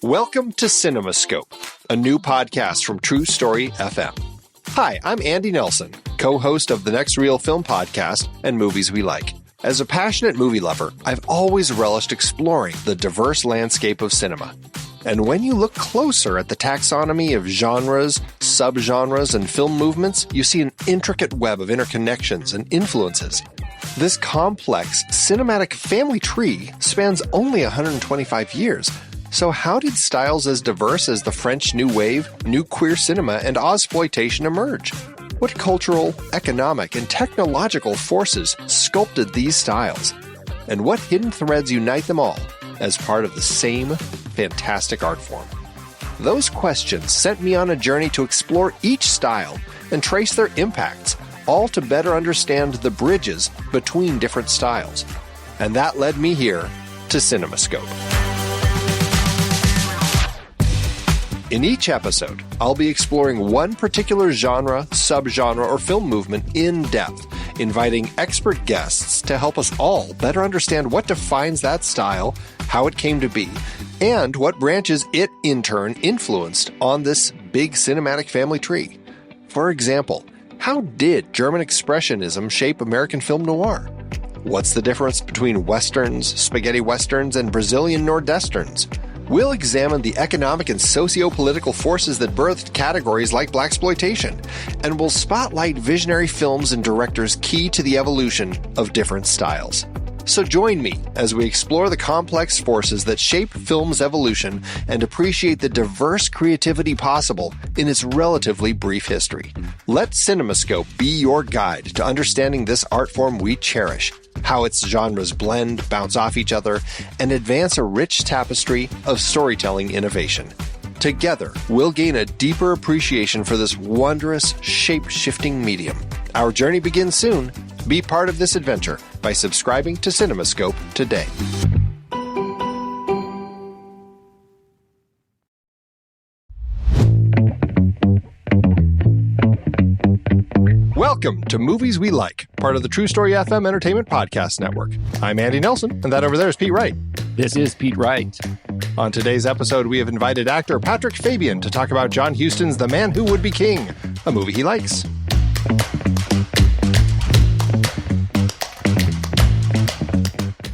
Welcome to CinemaScope, a new podcast from True Story FM. Hi, I'm Andy Nelson, co-host of the Next Reel Film podcast and Movies We Like. As a passionate movie lover, I've always relished exploring the diverse landscape of cinema. And when you look closer at the taxonomy of genres, subgenres, and film movements, you see an intricate web of interconnections and influences. This complex cinematic family tree spans only 125 years. So how did styles as diverse as the French New Wave, New Queer Cinema, and Ozploitation emerge? What cultural, economic, and technological forces sculpted these styles? And what hidden threads unite them all as part of the same fantastic art form? Those questions sent me on a journey to explore each style and trace their impacts, all to better understand the bridges between different styles. And that led me here to CinemaScope. In each episode, I'll be exploring one particular genre, subgenre, or film movement in depth, inviting expert guests to help us all better understand what defines that style, how it came to be, and what branches it, in turn, influenced on this big cinematic family tree. For example, how did German Expressionism shape American film noir? What's the difference between Westerns, spaghetti Westerns, and Brazilian Nordwesterns? We'll examine the economic and socio-political forces that birthed categories like blaxploitation, and we'll spotlight visionary films and directors key to the evolution of different styles. So join me as we explore the complex forces that shape film's evolution and appreciate the diverse creativity possible in its relatively brief history. Let CinemaScope be your guide to understanding this art form we cherish, how its genres blend, bounce off each other, and advance a rich tapestry of storytelling innovation. Together, we'll gain a deeper appreciation for this wondrous, shape-shifting medium. Our journey begins soon. Be part of this adventure by subscribing to CinemaScope today. Welcome to Movies We Like, part of the True Story FM Entertainment Podcast Network. I'm Andy Nelson, and that over there is Pete Wright. This is Pete Wright. On today's episode, we have invited actor Patrick Fabian to talk about John Huston's The Man Who Would Be King, a movie he likes.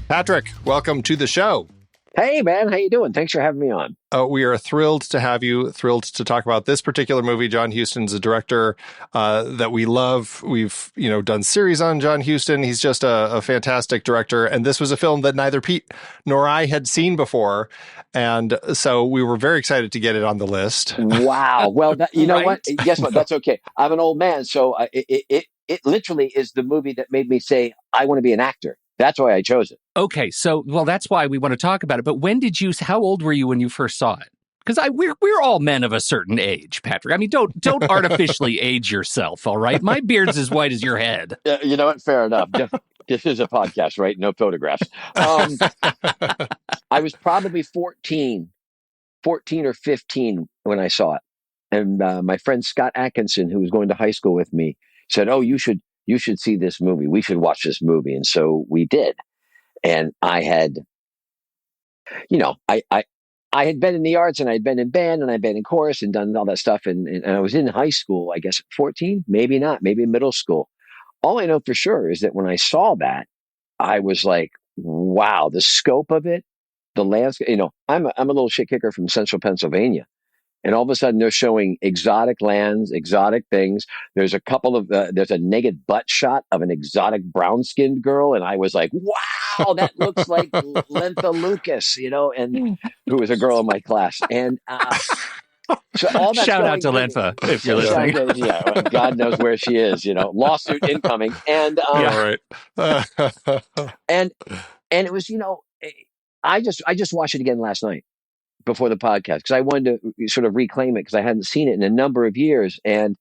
Patrick, welcome to the show. Hey, man. How you doing? Thanks for having me on. We are thrilled to have you, thrilled to talk about this particular movie. John Huston's a director that we love. We've, done series on John Huston. He's just a fantastic director. And this was a film that neither Pete nor I had seen before. And so we were very excited to get it on the list. Wow. Well, you know Right? what? Guess what? That's okay. I'm an old man. So it literally is the movie that made me say, I want to be an actor. That's why I chose it. Okay, well, that's why we want to talk about it. But how old were you when you first saw it? Because we're all men of a certain age, Patrick. I mean, don't artificially age yourself, all right? My beard's as white as your head. You know what? Fair enough. This is a podcast, right? No photographs. I was probably 14 or 15 when I saw it. And my friend Scott Atkinson, who was going to high school with me, said, "Oh, you should see this movie. We should watch this movie." And so we did. And I had, I had been in the arts and I'd been in band and I'd been in chorus and done all that stuff. And I was in high school, I guess, 14, maybe not, maybe middle school. All I know for sure is that when I saw that, I was like, wow, the scope of it, the landscape, I'm a little shit kicker from central Pennsylvania. And all of a sudden they're showing exotic lands, exotic things. There's a couple of, there's a naked butt shot of an exotic brown-skinned girl. And I was like, wow, that looks like Lentha Lucas, and who was a girl in my class. And so all that shout out to Lentha if you're listening. Yeah, God knows where she is, lawsuit incoming. And, Yeah, right. and it was, I just watched it again last night before the podcast because I wanted to sort of reclaim it because I hadn't seen it in a number of years. And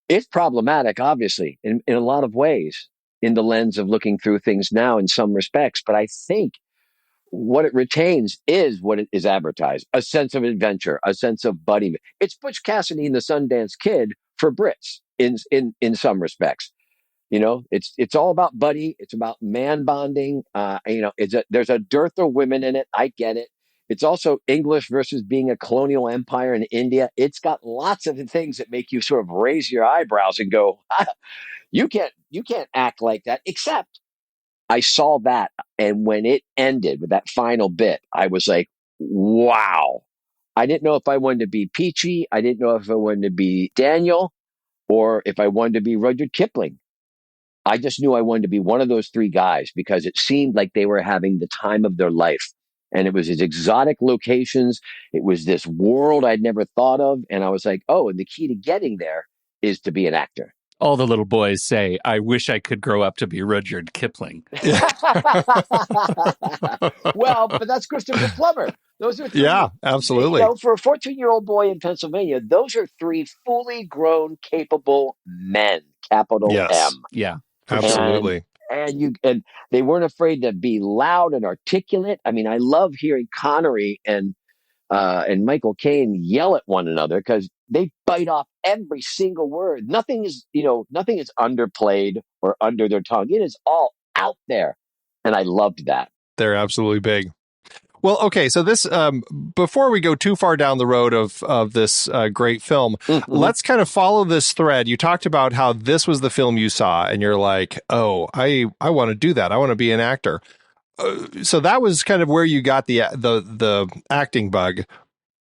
it's problematic, obviously, in a lot of ways in the lens of looking through things now in some respects. But I think what it retains is what it is advertised, a sense of adventure, a sense of buddy. It's Butch Cassidy and the Sundance Kid for Brits in some respects. It's all about buddy. It's about man bonding. There's a dearth of women in it. I get it. It's also English versus being a colonial empire in India. It's got lots of things that make you sort of raise your eyebrows and go, you can't act like that. Except I saw that. And when it ended with that final bit, I was like, wow. I didn't know if I wanted to be Peachy. I didn't know if I wanted to be Daniel or if I wanted to be Rudyard Kipling. I just knew I wanted to be one of those three guys because it seemed like they were having the time of their life. And it was these exotic locations. It was this world I'd never thought of. And I was like, oh, and the key to getting there is to be an actor. All the little boys say, I wish I could grow up to be Rudyard Kipling. Well, but that's Christopher Plummer. Those are three, Yeah, absolutely. You know, for a 14-year-old boy in Pennsylvania, those are three fully grown, capable men, capital Yes. M. Yeah. Absolutely. And they weren't afraid to be loud and articulate. I mean, I love hearing Connery and Michael Caine yell at one another because they bite off every single word. Nothing is underplayed or under their tongue. It is all out there. And I loved that. They're absolutely big. Well, okay, so this before we go too far down the road of this great film, let's kind of follow this thread. You talked about how this was the film you saw, and you're like, "Oh, I want to do that. I want to be an actor." So that was kind of where you got the acting bug.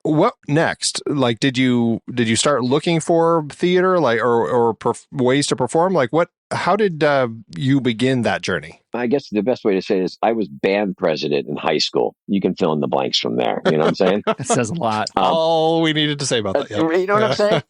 What next? Like, did you start looking for theater, like, or ways to perform? Like, what? How did you begin that journey? I guess the best way to say it is I was band president in high school. You can fill in the blanks from there. You know what I'm saying? That says a lot. All we needed to say about that. You know what I'm saying?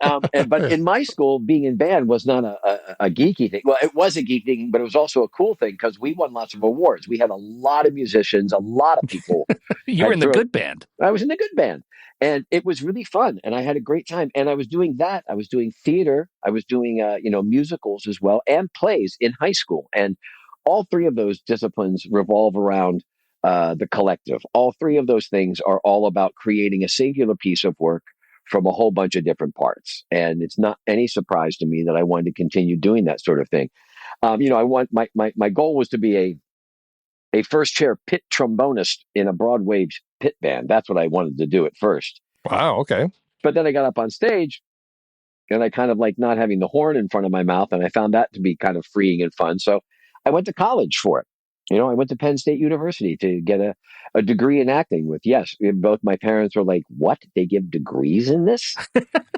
But in my school, being in band was not a geeky thing. Well, it was a geeky thing, but it was also a cool thing because we won lots of awards. We had a lot of musicians, a lot of people. You were in the good band. I was in the good band. And it was really fun. And I had a great time. And I was doing that. I was doing theater. I was doing, musicals as well and plays in high school. And all three of those disciplines revolve around the collective. All three of those things are all about creating a singular piece of work from a whole bunch of different parts. And it's not any surprise to me that I wanted to continue doing that sort of thing. I want my goal was to be a first chair pit trombonist in a Broadway pit band. That's what I wanted to do at first. Wow. Okay. But then I got up on stage and I kind of like not having the horn in front of my mouth. And I found that to be kind of freeing and fun. So I went to college for it. I went to Penn State University to get a degree in acting with, yes, both my parents were like, what? They give degrees in this?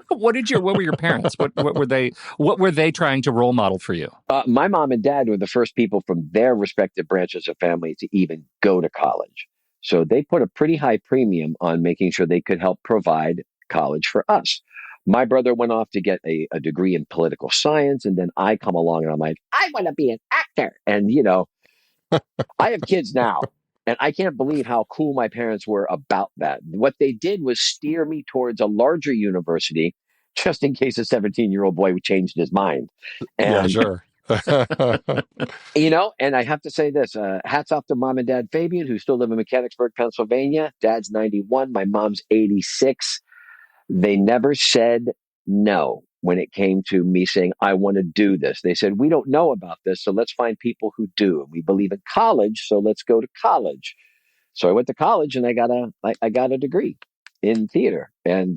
What were your parents? What were they trying to role model for you? My mom and dad were the first people from their respective branches of family to even go to college. So they put a pretty high premium on making sure they could help provide college for us. My brother went off to get a degree in political science. And then I come along and I'm like, I want to be an actor. And, I have kids now. And I can't believe how cool my parents were about that. What they did was steer me towards a larger university, just in case a 17-year-old boy changed his mind. And, yeah, sure. And I have to say this, hats off to Mom and Dad Fabian, who still live in Mechanicsburg, Pennsylvania. Dad's 91. My mom's 86. They never said no when it came to me saying, I want to do this. They said, we don't know about this, so let's find people who do. And we believe in college, so let's go to college. So I went to college and I got a degree in theater. And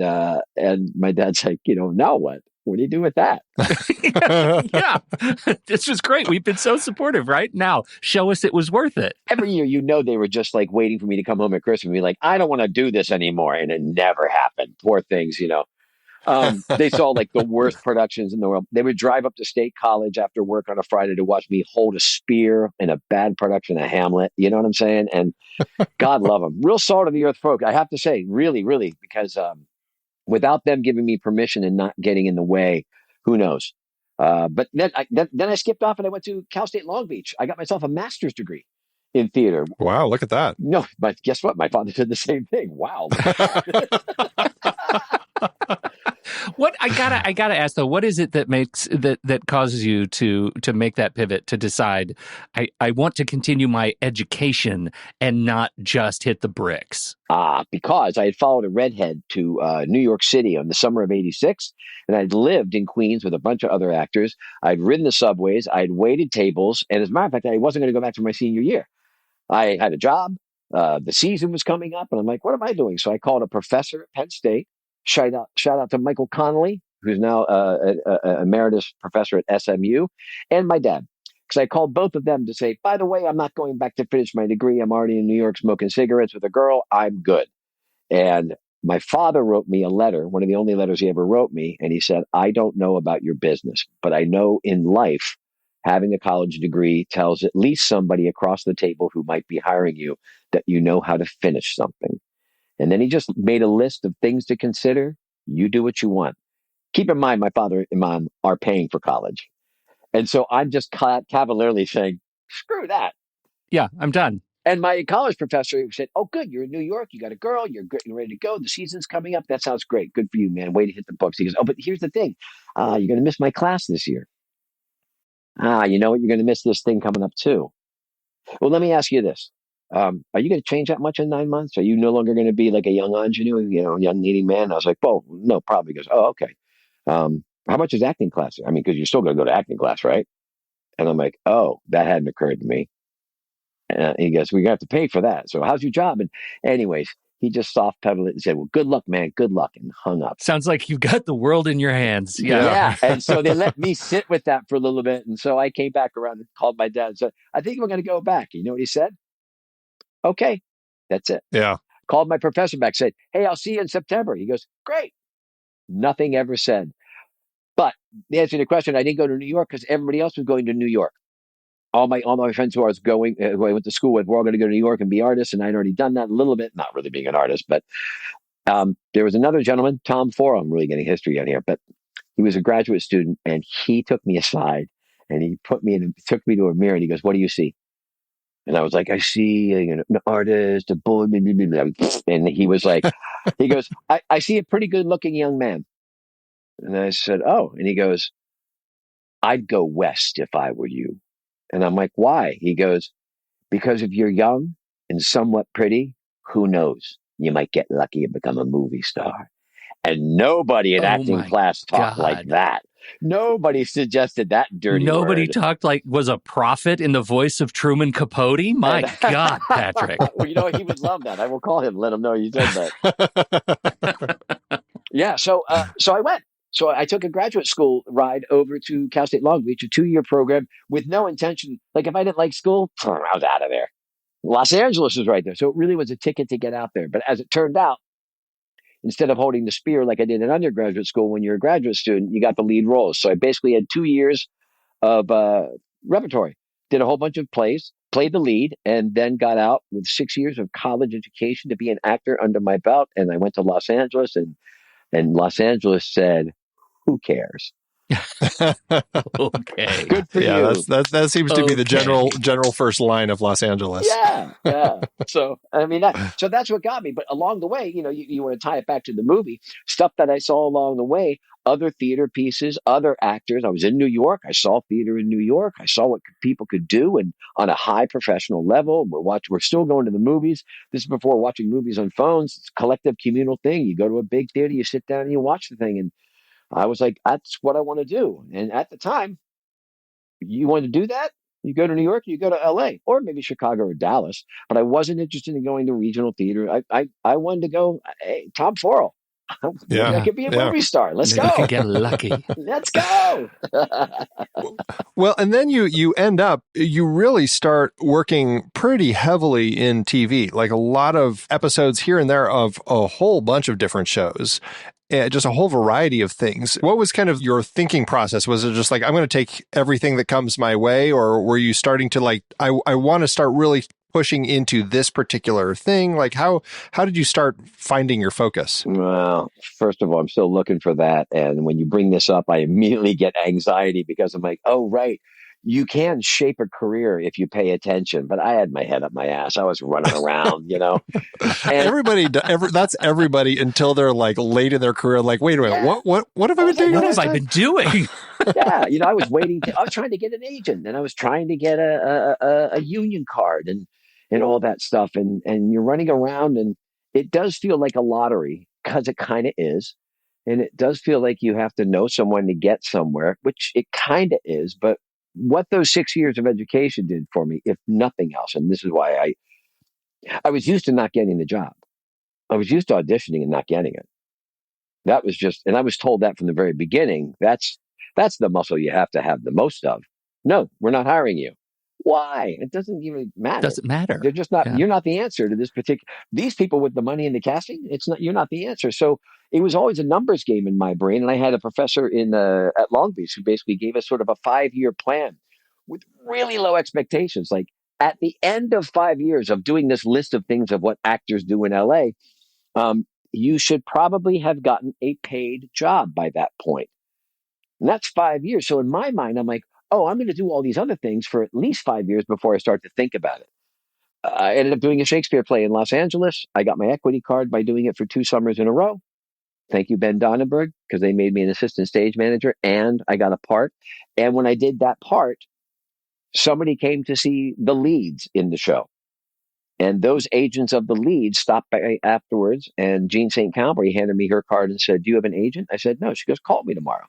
my dad's like, now what? What do you do with that? Yeah, this was great. We've been so supportive, right? Now, show us it was worth it. Every year, they were just like waiting for me to come home at Christmas and be like, I don't want to do this anymore. And it never happened. Poor things, They saw like the worst productions in the world. They would drive up to State College after work on a Friday to watch me hold a spear in a bad production of Hamlet. You know what I'm saying? And God love them. Real salt of the earth folk. I have to say, really, really, because without them giving me permission and not getting in the way, who knows? But then I skipped off and I went to Cal State Long Beach. I got myself a master's degree in theater. Wow, look at that. No, but guess what? My father did the same thing. Wow. What I gotta ask though, what is it that makes that causes you to make that pivot to decide I want to continue my education and not just hit the bricks? Because I had followed a redhead to New York City in the summer of '86, and I'd lived in Queens with a bunch of other actors. I'd ridden the subways, I'd waited tables, and as a matter of fact, I wasn't going to go back for my senior year. I had a job. The season was coming up, and I'm like, what am I doing? So I called a professor at Penn State. Shout out to Michael Connolly, who's now a emeritus professor at SMU, and my dad. Because I called both of them to say, by the way, I'm not going back to finish my degree. I'm already in New York smoking cigarettes with a girl. I'm good. And my father wrote me a letter, one of the only letters he ever wrote me. And he said, I don't know about your business, but I know in life, having a college degree tells at least somebody across the table who might be hiring you that you know how to finish something. And then he just made a list of things to consider. You do what you want. Keep in mind, my father and mom are paying for college. And so I'm just cavalierly saying, screw that. Yeah, I'm done. And my college professor said, oh, good. You're in New York. You got a girl. You're ready to go. The season's coming up. That sounds great. Good for you, man. Way to hit the books. He goes, oh, but here's the thing. You're going to miss my class this year. You know what? You're going to miss this thing coming up too. Well, let me ask you this. Are you going to change that much in 9 months? Are you no longer going to be like a young ingenue, young needy man? I was like, well, no, probably. He goes, oh, okay. How much is acting class? I mean, because you're still going to go to acting class, right? And I'm like, oh, that hadn't occurred to me. And he goes, we have to pay for that. So how's your job? And anyways, he just soft pedaled it and said, well, good luck, man. Good luck. And hung up. Sounds like you've got the world in your hands. Yeah. And so they let me sit with that for a little bit. And so I came back around and called my dad and said, I think we're going to go back. You know what he said? Okay, that's it. Yeah. Called my professor back, said, hey, I'll see you in September. He goes, great. Nothing ever said. But the answer to the question, I didn't go to New York because everybody else was going to New York. All my friends who I was going, who I went to school with, were all going to go to New York and be artists, and I'd already done that a little bit, not really being an artist, but there was another gentleman, Tom Foro. I'm really getting history out here, but he was a graduate student, and he took me aside, and he took me to a mirror, and he goes, what do you see? And I was like, I see an artist, a boy, blah, blah, blah, blah. And he was like, he goes, I see a pretty good looking young man. And I said, oh, and he goes, I'd go west if I were you. And I'm like, why? He goes, because if you're young and somewhat pretty, who knows? You might get lucky and become a movie star. And nobody in acting class talked like that. Nobody suggested that dirty Nobody word. talked like was a prophet in the voice of Truman Capote. My God, Patrick. Well, he would love that. I will call him, let him know you said that. Yeah, so I went. So I took a graduate school ride over to Cal State Long Beach, a 2-year program with no intention. Like if I didn't like school, I was out of there. Los Angeles is right there. So it really was a ticket to get out there. But as it turned out, instead of holding the spear like I did in undergraduate school, when you're a graduate student, you got the lead roles. So I basically had 2 years of repertory, did a whole bunch of plays, played the lead, and then got out with 6 years of college education to be an actor under my belt. And I went to Los Angeles, and Los Angeles said, who cares? Okay. Good for you. That seems to be the general first line of Los Angeles. Yeah. So I mean, so that's what got me. But along the way, you want to tie it back to the movie stuff that I saw along the way. Other theater pieces, other actors. I was in New York. I saw theater in New York. I saw what people could do, and on a high professional level. We're still going to the movies. This is before watching movies on phones. It's a collective communal thing. You go to a big theater, you sit down, and you watch the thing. And I was like, that's what I want to do. And at the time, you want to do that? You go to New York, you go to LA, or maybe Chicago or Dallas. But I wasn't interested in going to regional theater. I wanted to go, hey, Tom Foro. I could be a movie star. Let's go. Could get lucky. Let's go. Well, and then you really start working pretty heavily in TV, like a lot of episodes here and there of a whole bunch of different shows. Just a whole variety of things. What was kind of your thinking process? Was it just like, I'm going to take everything that comes my way? Or were you starting to like, I want to start really pushing into this particular thing? Like how did you start finding your focus? Well, first of all, I'm still looking for that. And when you bring this up, I immediately get anxiety because I'm like, oh, right. You can shape a career if you pay attention, but I had my head up my ass. I was running around, And that's everybody until they're like late in their career. Like, wait a minute, what have I been doing? What have I been doing? Yeah, I was I was trying to get an agent, and I was trying to get a union card and all that stuff. And you're running around, and it does feel like a lottery because it kind of is. And it does feel like you have to know someone to get somewhere, which it kind of is, but what those 6 years of education did for me, if nothing else, and this is why I was used to not getting the job. I was used to auditioning and not getting it. That was just, and I was told that from the very beginning. That's the muscle you have to have the most of. No, we're not hiring you. Why? It doesn't even matter. Doesn't matter. They're just not. Yeah. You're not the answer to this particular. These people with the money and the casting. It's not. You're not the answer. So it was always a numbers game in my brain. And I had a professor at Long Beach who basically gave us sort of a 5-year plan with really low expectations. Like at the end of 5 years of doing this list of things of what actors do in LA, you should probably have gotten a paid job by that point. And that's 5 years. So in my mind, I'm like, oh, I'm going to do all these other things for at least 5 years before I start to think about it. I ended up doing a Shakespeare play in Los Angeles. I got my equity card by doing it for 2 summers in a row. Thank you, Ben Donnenberg, because they made me an assistant stage manager and I got a part. And when I did that part, somebody came to see the leads in the show. And those agents of the lead stopped by afterwards, and Jean St. Calvary handed me her card and said, do you have an agent? I said, no. She goes, call me tomorrow.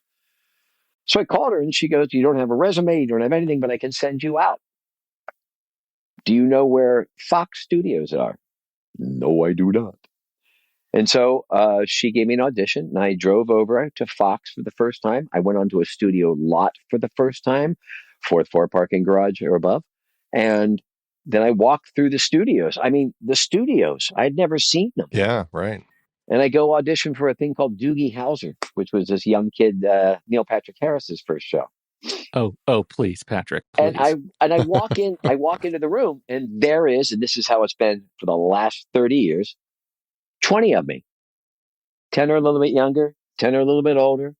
So I called her, and she goes, you don't have a resume, you don't have anything, but I can send you out. Do you know where Fox Studios are? No, I do not. And so she gave me an audition, and I drove over to Fox for the first time. I went onto a studio lot for the first time, fourth floor parking garage or above, and then I walked through the studios. I mean, the studios, I'd never seen them. Yeah, right. And I go audition for a thing called Doogie Howser, which was this young kid, Neil Patrick Harris's first show. Oh, please, Patrick, please. And I walk into the room, and there is, and this is how it's been for the last 30 years, 20 of me. 10 are a little bit younger, 10 are a little bit older,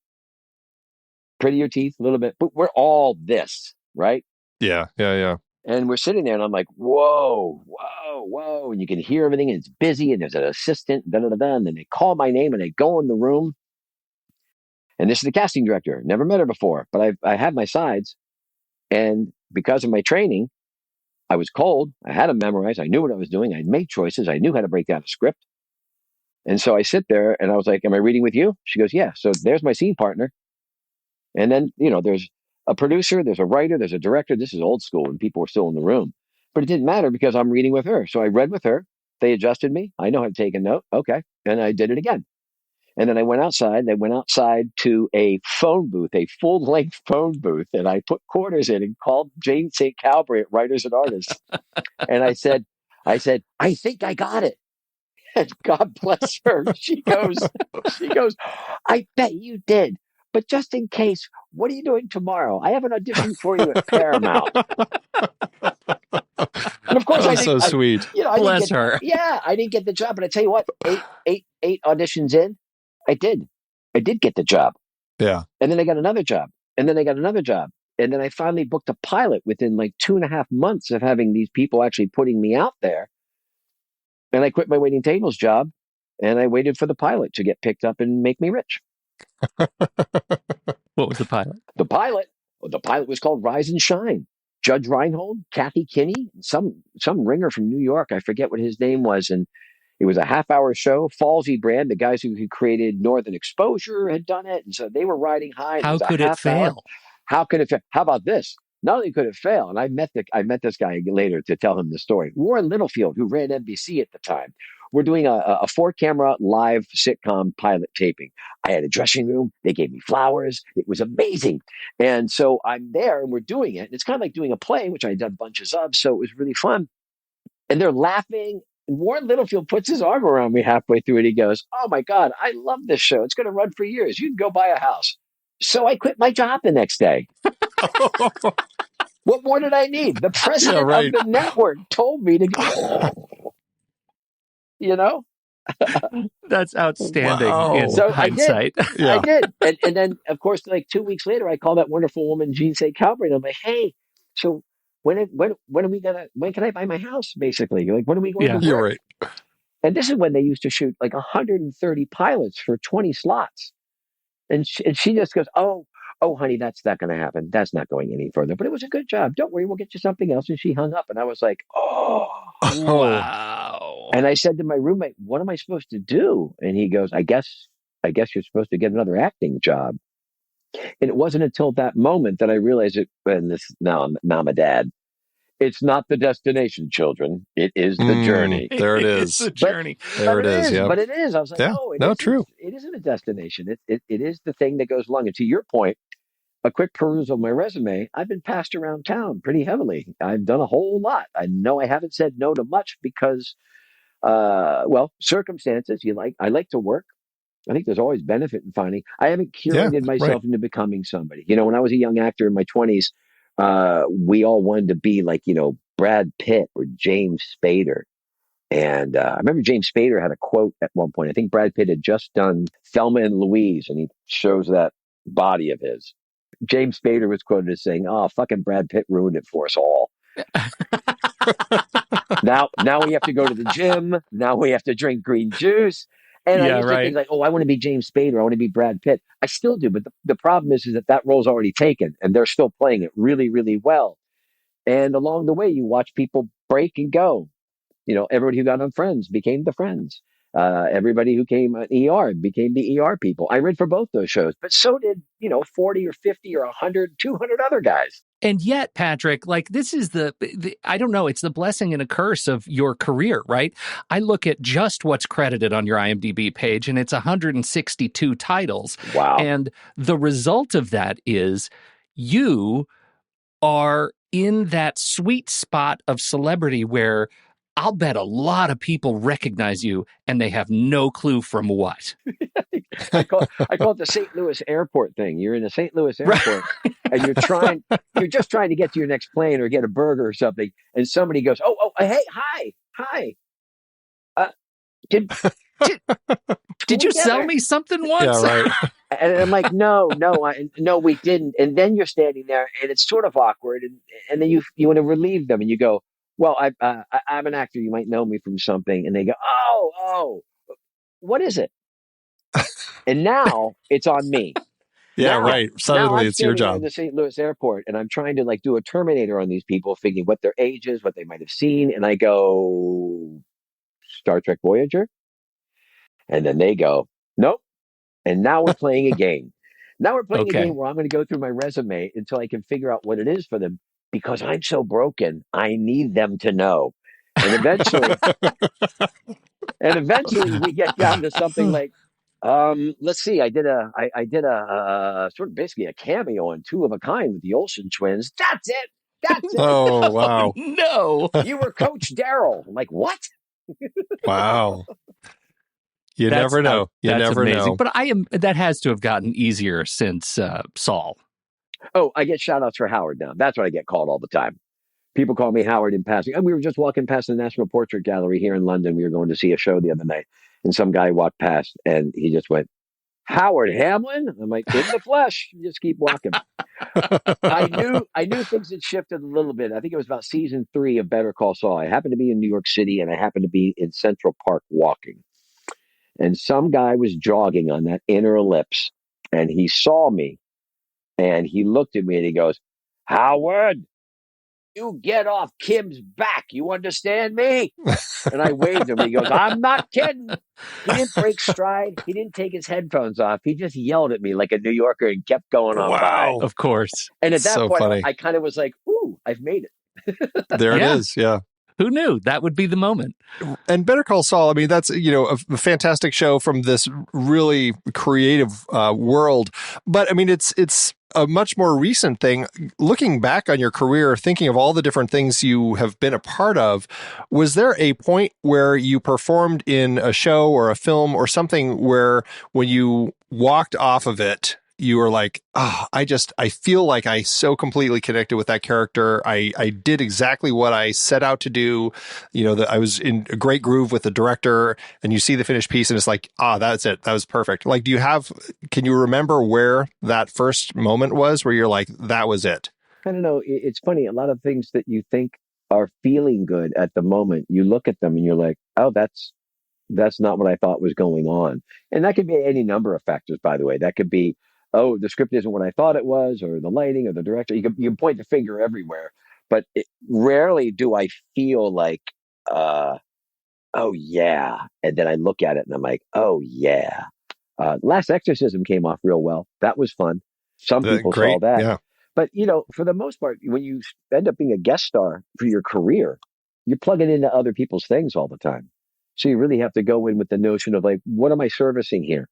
prettier teeth, a little bit, but we're all this, right? Yeah. And we're sitting there, and I'm like, whoa. And you can hear everything, and it's busy, and there's an assistant, and then they call my name, and I go in the room. And this is the casting director. Never met her before, but I had my sides. And because of my training, I was cold. I had them memorized. I knew what I was doing. I made choices. I knew how to break down a script. And so I sit there, and I was like, am I reading with you? She goes, yeah. So there's my scene partner. And then, there's a producer, there's a writer, there's a director. This is old school, and people were still in the room. But it didn't matter because I'm reading with her. So I read with her. They adjusted me. I know how to take a note. Okay. And I did it again. And then I went outside. They went outside to a phone booth, a full-length phone booth. And I put quarters in and called Jane St. Calvary at Writers and Artists. And I said, I think I got it. And God bless her. She goes, I bet you did. But just in case, what are you doing tomorrow? I have an audition for you at Paramount. And of course, that was so sweet. Bless her. Yeah, I didn't get the job. But I tell you what, eight auditions in, I did get the job. Yeah. And then I got another job. And then I got another job. And then I finally booked a pilot within like 2.5 months of having these people actually putting me out there. And I quit my waiting tables job, and I waited for the pilot to get picked up and make me rich. What was the pilot? The pilot was called Rise and Shine. Judge Reinhold, Kathy Kinney, some ringer from New York. I forget what his name was. And it was a half-hour show. Falsey brand, the guys who created Northern Exposure had done it. And so they were riding high. How could it fail? How could it fail? How about this? Not only could it fail, and I met this guy later to tell him the story. Warren Littlefield, who ran NBC at the time, we're doing a 4-camera live sitcom pilot taping. I had a dressing room. They gave me flowers. It was amazing. And so I'm there, and we're doing it. And it's kind of like doing a play, which I had done bunches of. So it was really fun. And they're laughing. And Warren Littlefield puts his arm around me halfway through, and he goes, oh, my God, I love this show. It's going to run for years. You can go buy a house. So I quit my job the next day. What more did I need? The president of the network told me to go. That's outstanding in so hindsight. I did. And then, of course, like 2 weeks later, I called that wonderful woman, Jean St. Calvary, and I'm like, hey, so when can I buy my house, basically? Like, when are we going to work? You're right. And this is when they used to shoot like 130 pilots for 20 slots. And she just goes, oh, honey, that's not going to happen. That's not going any further. But it was a good job. Don't worry, we'll get you something else. And she hung up. And I was like, oh, wow. And I said to my roommate, what am I supposed to do? And he goes, I guess you're supposed to get another acting job. And it wasn't until that moment that I realized it. And now I'm a dad. It's not the destination, children. It is the journey. There it It's is. a journey. There it is. Yeah. But it is. I was like, Yeah. no, No, true. it isn't a destination. It is the thing that goes along. And to your point, a quick perusal of my resume, I've been passed around town pretty heavily. I've done a whole lot. I know I haven't said no to much because, circumstances. I like to work. I think there's always benefit in finding. I haven't curated myself into becoming somebody. When I was a young actor in my 20s, we all wanted to be like, Brad Pitt or James Spader. And I remember James Spader had a quote at one point. I think Brad Pitt had just done Thelma and Louise, and he shows that body of his. James Spader was quoted as saying, "Oh, fucking Brad Pitt ruined it for us all." Now we have to go to the gym. Now we have to drink green juice. And I used to think like, oh, I want to be James Spader. I want to be Brad Pitt. I still do. But the problem is that role's already taken and they're still playing it really, really well. And along the way, you watch people break and go. Everybody who got on Friends became the Friends. Everybody who came on ER became the ER people. I read for both those shows, but so did, 40 or 50 or 100, 200 other guys. And yet, Patrick, like this is the I don't know, it's the blessing and a curse of your career, right? I look at just what's credited on your IMDb page and it's 162 titles. Wow. And the result of that is you are in that sweet spot of celebrity where I'll bet a lot of people recognize you and they have no clue from what. I call it the St. Louis airport thing. You're in a St. Louis airport and you're just trying to get to your next plane or get a burger or something. And somebody goes, oh, hey, hi. Did you sell me something once? Yeah, right. And I'm like, no, we didn't. And then you're standing there and it's sort of awkward. And then you want to relieve them and you go, well, I'm an actor. You might know me from something. And they go, oh, what is it? And now it's on me. Yeah, right. Suddenly it's your job. In the St. Louis airport, and I'm trying to like do a Terminator on these people, figuring what their age is, what they might have seen, and I go, Star Trek Voyager, and then they go, nope. And now we're playing a game. Now we're playing a game where I'm going to go through my resume until I can figure out what it is for them because I'm so broken. I need them to know, and eventually we get down to something like. Let's see. I did a sort of basically a cameo on Two of a Kind with the Olsen twins. That's it. Oh, wow. No. You were Coach Daryl. I'm like, what? Wow. You never know. You never know. But that has to have gotten easier since Saul. Oh, I get shout outs for Howard now. That's what I get called all the time. People call me Howard in passing. And we were just walking past the National Portrait Gallery here in London. We were going to see a show the other night. And some guy walked past and he just went, Howard Hamlin? I'm like, in the flesh. Just keep walking. I knew things had shifted a little bit. I think it was about season 3 of Better Call Saul. I happened to be in New York City and I happened to be in Central Park walking. And some guy was jogging on that inner ellipse and he saw me and he looked at me and he goes, Howard, you get off Kim's back. You understand me? And I waved him. He goes, I'm not kidding. He didn't break stride. He didn't take his headphones off. He just yelled at me like a New Yorker and kept going on by. Of course. And at that So point, funny. I kind of was like, ooh, I've made it. There it is. Yeah. Who knew that would be the moment? And Better Call Saul, I mean, that's, a fantastic show from this really creative world. But I mean, it's a much more recent thing. Looking back on your career, thinking of all the different things you have been a part of, was there a point where you performed in a show or a film or something where when you walked off of it, you were like, I feel like I so completely connected with that character. I did exactly what I set out to do. That I was in a great groove with the director and you see the finished piece and it's like, that's it. That was perfect. Like, can you remember where that first moment was where you're like, that was it? I don't know. It's funny. A lot of things that you think are feeling good at the moment, you look at them and you're like, oh, that's not what I thought was going on. And that could be any number of factors, by the way. That could be, oh, the script isn't what I thought it was, or the lighting, or the director. You can point the finger everywhere, but rarely do I feel like, oh yeah, and then I look at it and I'm like, oh yeah. Last Exorcism came off real well. That was fun. Some people saw that. Yeah. But, for the most part, when you end up being a guest star for your career, you're plugging into other people's things all the time. So you really have to go in with the notion of like, what am I servicing here?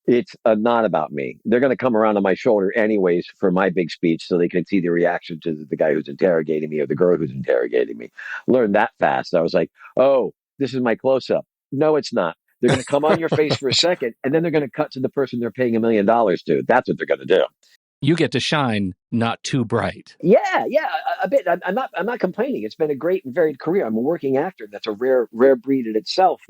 It's not about me. They're going to come around on my shoulder anyways for my big speech so they can see the reaction to the guy who's interrogating me or the girl who's interrogating me. Learned that fast. I was like, oh, this is my close up. No, it's not. They're going to come on your face for a second, and then they're going to cut to the person they're paying $1 million to. That's what they're going to do. You get to shine not too bright. Yeah, a bit. I'm not complaining. It's been a great and varied career. I'm a working actor. That's a rare breed in itself.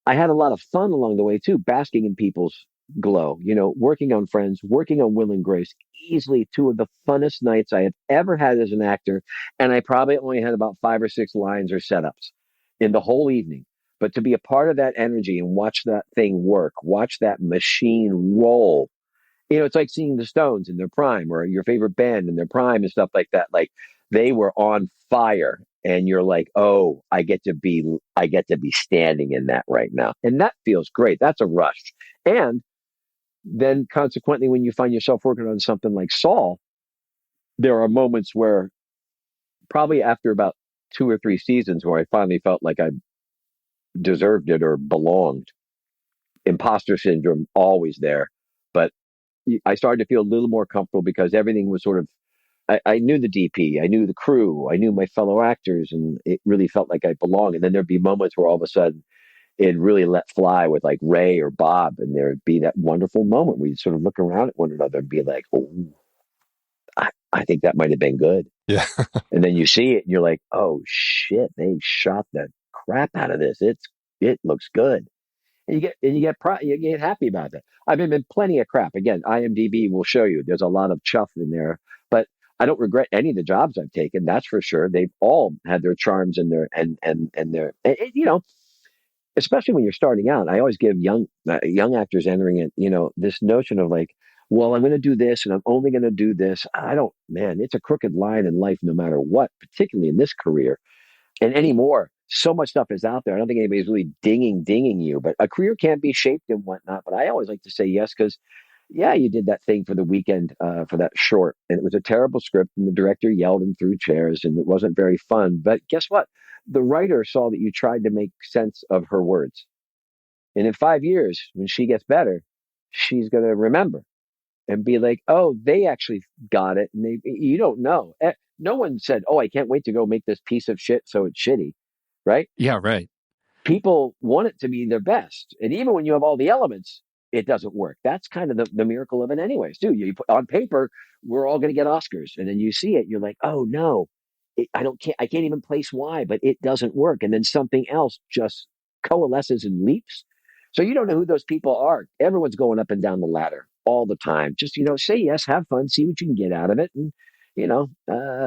I had a lot of fun along the way too, basking in people's glow. Working on Friends, working on Will and Grace. Easily two of the funnest nights I have ever had as an actor, and I probably only had about 5 or 6 lines or setups in the whole evening. But to be a part of that energy and watch that thing work, watch that machine roll. It's like seeing the Stones in their prime or your favorite band in their prime and stuff like that. Like they were on fire and you're like, oh, I get to be standing in that right now. And that feels great. That's a rush. And then consequently, when you find yourself working on something like Saul, there are moments where probably after about 2 or 3 seasons where I finally felt like I deserved it or belonged. Imposter syndrome, always there. But I started to feel a little more comfortable because everything was sort of, I knew the DP, I knew the crew, I knew my fellow actors, and it really felt like I belonged. And then there'd be moments where all of a sudden it really let fly with like Ray or Bob, and there'd be that wonderful moment where you'd sort of look around at one another and be like, oh, I think that might have been good. Yeah. And then you see it and you're like, oh shit, they shot the crap out of this. It looks good. And you get happy about that. I've been in plenty of crap. Again, IMDb will show you there's a lot of chuff in there, but I don't regret any of the jobs I've taken. That's for sure. They've all had their charms and especially when you're starting out. I always give young actors entering it, this notion of like, well, I'm going to do this and I'm only going to do this. Man, it's a crooked line in life, no matter what, particularly in this career. And anymore, so much stuff is out there. I don't think anybody's really dinging you, but a career can be shaped and whatnot. But I always like to say yes because, yeah, you did that thing for the weekend for that short, and it was a terrible script, and the director yelled him through chairs, and it wasn't very fun. But guess what? The writer saw that you tried to make sense of her words, and in 5 years, when she gets better, she's going to remember and be like, oh, they actually got it. And you don't know. No one said, oh, I can't wait to go make this piece of shit so it's shitty, right? Yeah, right. People want it to be their best. And even when you have all the elements, it doesn't work. That's kind of the miracle of it anyways, too. You put on paper, we're all going to get Oscars. And then you see it, you're like, oh, no, I can't even place why, but it doesn't work. And then something else just coalesces and leaps. So you don't know who those people are. Everyone's going up and down the ladder all the time. Just, say yes, have fun, see what you can get out of it. And,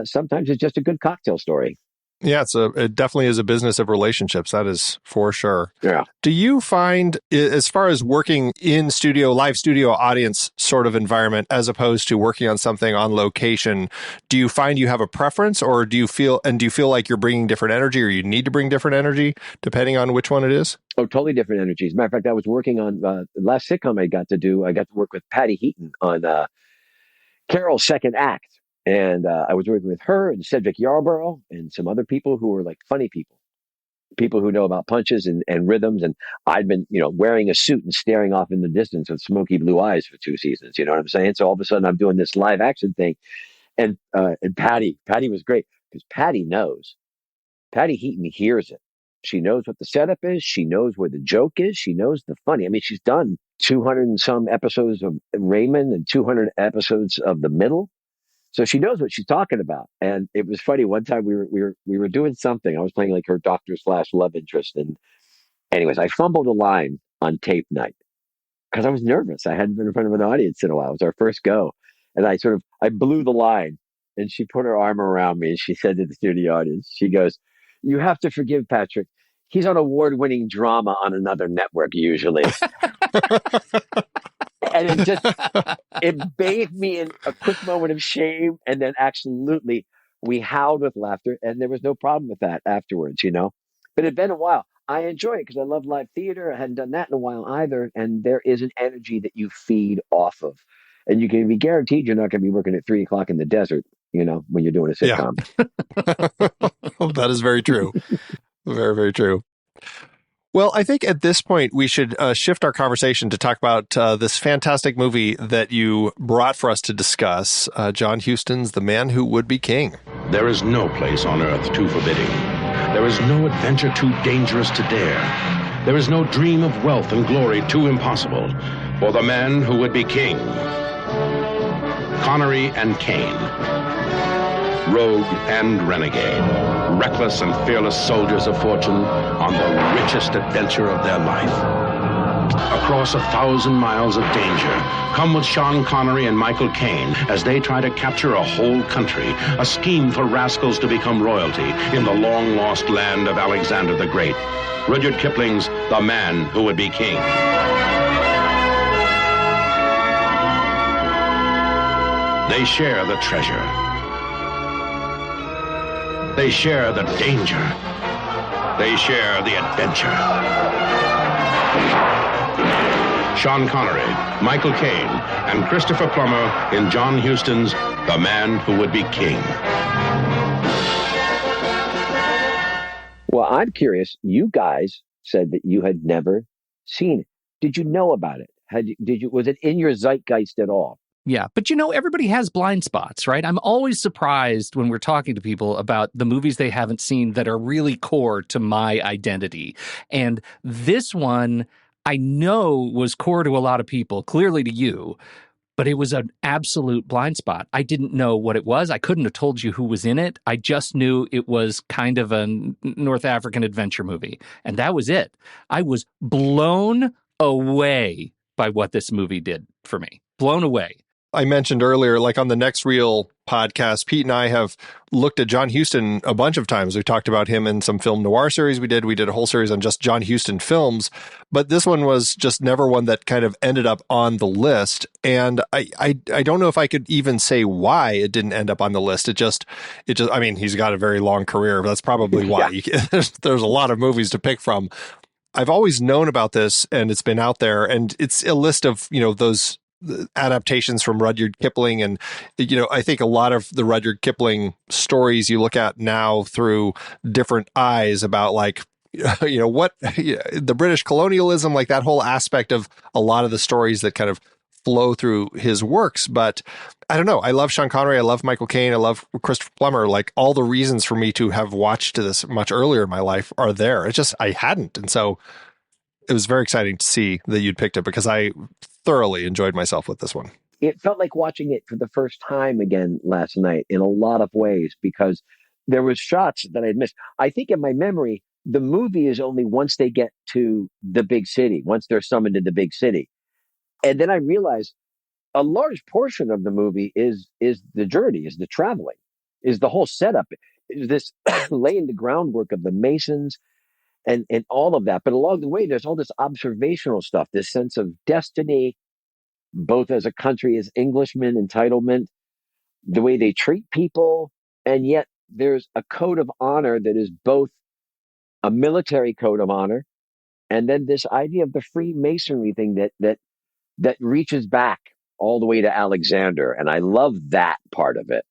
sometimes it's just a good cocktail story. Yeah, it definitely is a business of relationships. That is for sure. Yeah. Do you find, as far as working in live studio audience sort of environment, as opposed to working on something on location, do you find you have a preference, or do you feel like you're bringing different energy, or you need to bring different energy depending on which one it is? Oh, totally different energies. As a matter of fact, I was working on the last sitcom I got to work with Patty Heaton on Carol's second act. And I was working with her and Cedric Yarborough and some other people who were like funny people who know about punches and rhythms. And I'd been, wearing a suit and staring off in the distance with smoky blue eyes for 2 seasons. You know what I'm saying? So all of a sudden I'm doing this live action thing. And Patty was great because Patty knows. Patty Heaton hears it. She knows what the setup is. She knows where the joke is. She knows the funny. I mean, she's done 200 and some episodes of Raymond and 200 episodes of The Middle. So she knows what she's talking about. And it was funny. One time we were doing something. I was playing like her doctor/love interest. And anyways, I fumbled a line on tape night because I was nervous. I hadn't been in front of an audience in a while. It was our first go. And I blew the line, and she put her arm around me and she said to the studio audience, she goes, "You have to forgive Patrick. He's on award-winning drama on another network usually." And it bathed me in a quick moment of shame. And then absolutely we howled with laughter, and there was no problem with that afterwards, but it'd been a while. I enjoy it because I love live theater. I hadn't done that in a while either. And there is an energy that you feed off of. And you can be guaranteed you're not going to be working at 3 o'clock in the desert, when you're doing a sitcom. That is very true. Very, very true. Well, I think at this point we should shift our conversation to talk about this fantastic movie that you brought for us to discuss, John Huston's The Man Who Would Be King. There is no place on earth too forbidding. There is no adventure too dangerous to dare. There is no dream of wealth and glory too impossible for the man who would be king. Connery and Caine. Rogue and renegade, reckless and fearless soldiers of fortune on the richest adventure of their life. Across 1,000 miles of danger, come with Sean Connery and Michael Caine as they try to capture a whole country, a scheme for rascals to become royalty in the long-lost land of Alexander the Great. Rudyard Kipling's The Man Who Would Be King. They share the treasure. They share the danger. They share the adventure. Sean Connery, Michael Caine, and Christopher Plummer in John Huston's The Man Who Would Be King. Well, I'm curious. You guys said that you had never seen it. Did you know about it? Was it in your zeitgeist at all? Yeah, but everybody has blind spots, right? I'm always surprised when we're talking to people about the movies they haven't seen that are really core to my identity. And this one, I know was core to a lot of people, clearly to you, but it was an absolute blind spot. I didn't know what it was. I couldn't have told you who was in it. I just knew it was kind of a North African adventure movie. And that was it. I was blown away by what this movie did for me. Blown away. I mentioned earlier, like on the Next Reel podcast, Pete and I have looked at John Huston a bunch of times. We talked about him in some film noir series we did. We did a whole series on just John Huston films, but this one was just never one that kind of ended up on the list. And I don't know if I could even say why it didn't end up on the list. It just, I mean, he's got a very long career. But that's probably why. Yeah. There's a lot of movies to pick from. I've always known about this, and it's been out there, and it's a list of, those adaptations from Rudyard Kipling. And, I think a lot of the Rudyard Kipling stories you look at now through different eyes about what, the British colonialism, like that whole aspect of a lot of the stories that kind of flow through his works. But I don't know. I love Sean Connery. I love Michael Caine. I love Christopher Plummer. Like all the reasons for me to have watched this much earlier in my life are there. It's just, I hadn't. And so it was very exciting to see that you'd picked it because I thoroughly enjoyed myself with this one. It felt like watching it for the first time again last night in a lot of ways because there was shots that I'd missed. I think in my memory, the movie is only once they get to the big city, once they're summoned to the big city. And then I realized a large portion of the movie is the journey, is the traveling, is the whole setup, is this laying the groundwork of the Masons and all of that. But along the way, there's all this observational stuff, this sense of destiny, both as a country, as Englishmen, entitlement, the way they treat people. And yet there's a code of honor that is both a military code of honor and then this idea of the Freemasonry thing that reaches back all the way to Alexander. And I love that part of it.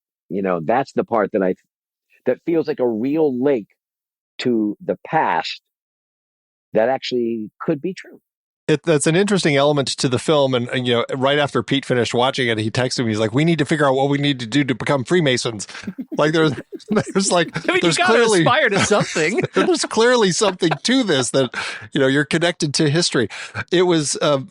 That's the part that feels like a real link to the past that actually could be true. That's an interesting element to the film. And, right after Pete finished watching it, he texted me. He's like, we need to figure out what we need to do to become Freemasons. Like there's like, I mean, there's you gotta clearly aspire to something. There's clearly something to this that, you're connected to history. It was a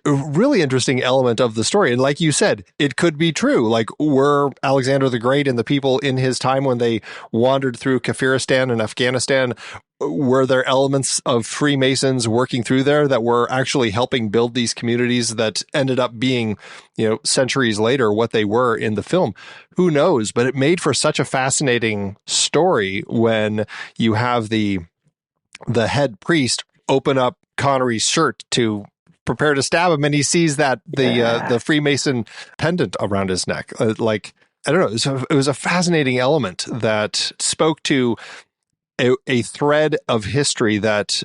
really interesting element of the story. And like you said, it could be true. Like were Alexander the Great and the people in his time when they wandered through Kafiristan and Afghanistan, were there elements of Freemasons working through there that were actually helping build these communities that ended up being, centuries later what they were in the film? Who knows? But it made for such a fascinating story when you have the head priest open up Connery's shirt to prepare to stab him, and he sees that the Freemason pendant around his neck. I don't know. It was a fascinating element that spoke to a thread of history that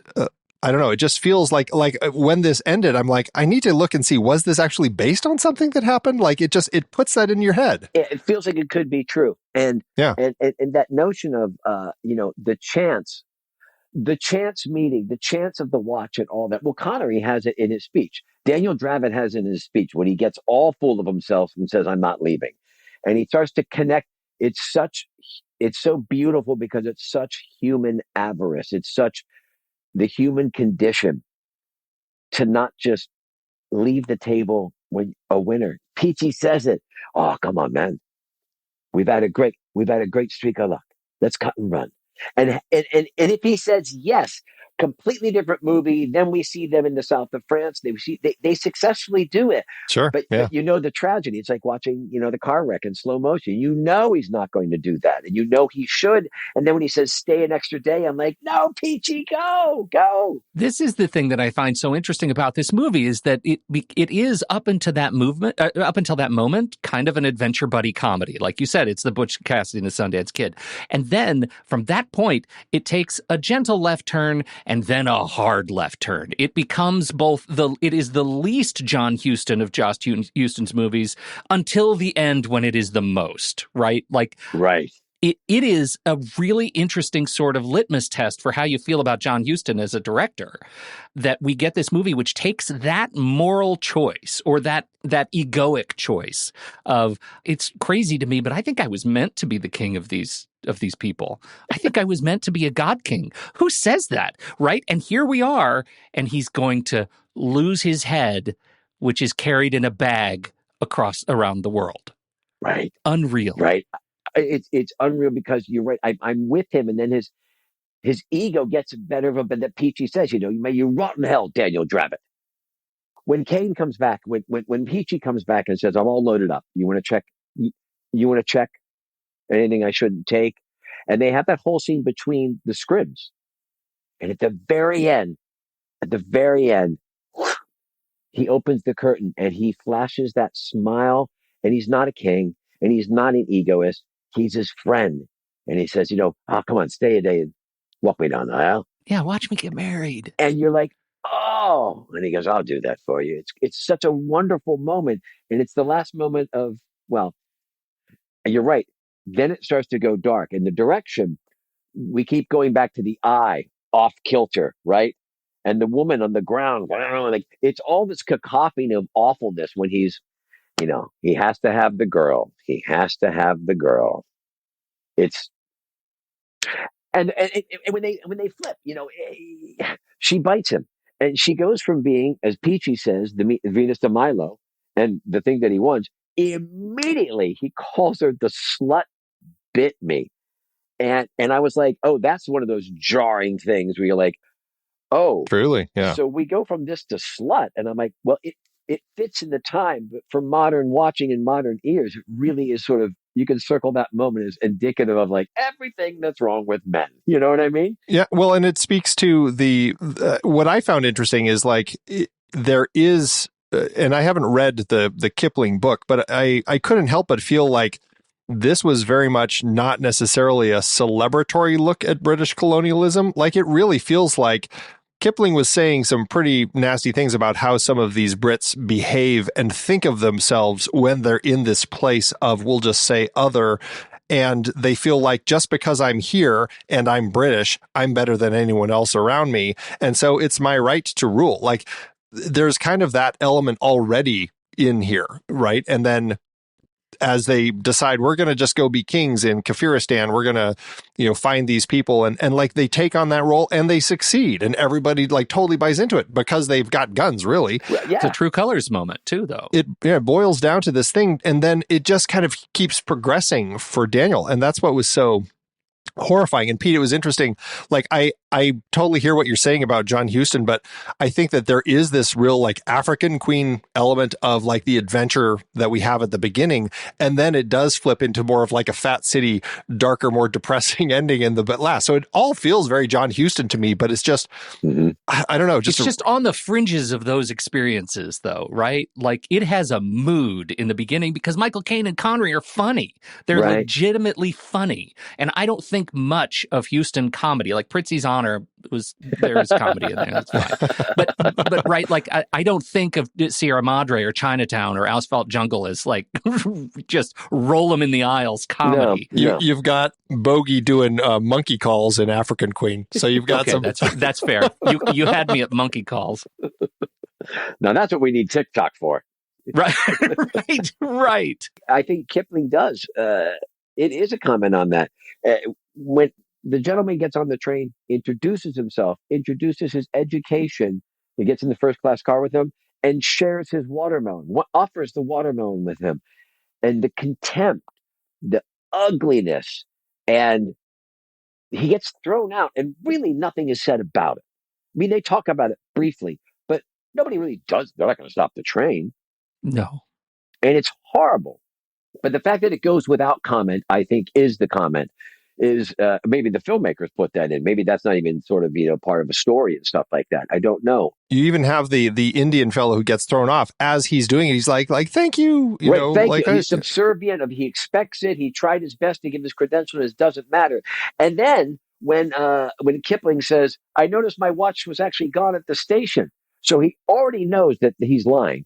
I don't know. It just feels like when this ended, I'm like, I need to look and see, was this actually based on something that happened? Like it puts that in your head. It feels like it could be true. And that notion of the chance meeting, the chance of the watch and all that. Well, Connery has it in his speech. Daniel Dravin has it in his speech when he gets all full of himself and says, I'm not leaving. And he starts to connect. It's so beautiful because it's such human avarice. It's such the human condition to not just leave the table when a winner. Peachy says it. Oh, come on, man. We've had a great streak of luck. Let's cut and run. And if he says yes, completely different movie. Then we see them in the south of France. They successfully do it. Sure. But the tragedy. It's like watching, the car wreck in slow motion. He's not going to do that. And he should. And then when he says stay an extra day, I'm like, no, Peachy, go. This is the thing that I find so interesting about this movie is that it is up until that moment, kind of an adventure buddy comedy. Like you said, it's the Butch Cassidy and the Sundance Kid. And then from that point, it takes a gentle left turn and then a hard left turn. It becomes it is the least John Huston of Josh Huston's movies until the end when it is the most, right? Right. It is a really interesting sort of litmus test for how you feel about John Huston as a director, that we get this movie which takes that moral choice or that egoic choice of, it's crazy to me, but I think I was meant to be the king of these people. I think I was meant to be a god king. Who says that, right? And here we are, and he's going to lose his head, which is carried in a bag around the world. Right. Unreal. Right. It's unreal because you're right. I'm with him, and then his ego gets the better of him. But that Peachy says, may you rot in hell, Daniel Dravin. When Kane comes back, when Peachy comes back and says, I'm all loaded up. You want to check? You want to check anything I shouldn't take? And they have that whole scene between the scribs, and at the very end, he opens the curtain and he flashes that smile. And he's not a king, and he's not an egoist. He's his friend. And he says, come on, stay a day and walk me down the aisle. Yeah, watch me get married. And you're like, oh. And he goes, I'll do that for you. It's such a wonderful moment. And it's the last moment of, well, you're right. Then it starts to go dark. And the direction, we keep going back to the eye off kilter, right? And the woman on the ground, like it's all this cacophony of awfulness when he's, he has to have the girl. He has to have the girl. It's and when they flip, she bites him, and she goes from being, as Peachy says, the Venus de Milo, and the thing that he wants. Immediately, he calls her the slut bit me, and I was like, oh, that's one of those jarring things where you're like, oh, truly, yeah. So we go from this to slut, and I'm like, well, it fits in the time, but for modern watching and modern ears, it really is sort of, you can circle that moment as indicative of like everything that's wrong with men. You know what I mean? Yeah. Well, and it speaks to what I found interesting is there is, and I haven't read the Kipling book, but I couldn't help but feel like this was very much not necessarily a celebratory look at British colonialism. Like it really feels like Kipling was saying some pretty nasty things about how some of these Brits behave and think of themselves when they're in this place of, we'll just say, other, and they feel like just because I'm here and I'm British, I'm better than anyone else around me. And so it's my right to rule. Like there's kind of that element already in here, right? And then as they decide we're going to just go be kings in Kafiristan, we're going to, find these people and like they take on that role and they succeed and everybody like totally buys into it because they've got guns, really. Yeah. It's a True Colors moment too, though. It boils down to this thing. And then it just kind of keeps progressing for Daniel. And that's what was so horrifying. And Pete, it was interesting. Like I totally hear what you're saying about John Huston, but I think that there is this real like African Queen element of like the adventure that we have at the beginning. And then it does flip into more of like a Fat City, darker, more depressing ending in the last. So it all feels very John Huston to me, but it's just, I don't know. It's just on the fringes of those experiences though, right? Like it has a mood in the beginning because Michael Caine and Connery are funny. They're legitimately funny. And I don't think much of Huston comedy, like Prizzi's Honor Connor there's comedy in there. That's fine. But right, like I don't think of Sierra Madre or Chinatown or Asphalt Jungle as like just roll them in the aisles comedy. No. You've got Bogey doing monkey calls in African Queen, so you've got some. That's fair. You had me at monkey calls. Now that's what we need TikTok for. Right, right. I think Kipling does. It is a comment on that. When the gentleman gets on the train, introduces himself, introduces his education, he gets in the first class car with him, and shares his watermelon, offers the watermelon with him, and the contempt, the ugliness, and he gets thrown out, and really nothing is said about it. I mean, they talk about it briefly, but nobody really does. They're not going to stop the train. No. And it's horrible. But the fact that it goes without comment, I think, is the comment. Is maybe the filmmakers put that in. Maybe that's not even sort of, part of a story and stuff like that. I don't know. You even have the Indian fellow who gets thrown off as he's doing it. He's like, thank you. Thank you. He's subservient. He expects it. He tried his best to give his credentials. It doesn't matter. And then when Kipling says, I noticed my watch was actually gone at the station. So he already knows that he's lying.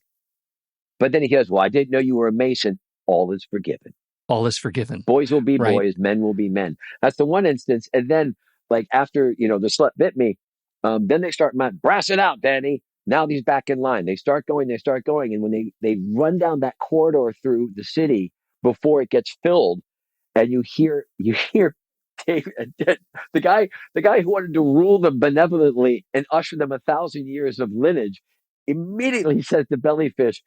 But then he goes, well, I didn't know you were a Mason. All is forgiven. All is forgiven. Boys will be right. boys, men will be men. That's the one instance. And then, like, after, the slut bit me, then they start, brass it out, Danny. Now he's back in line. They start going. And when they run down that corridor through the city before it gets filled, and you hear David, the guy who wanted to rule them benevolently and usher them 1,000 years of lineage, immediately says to Bellyfish,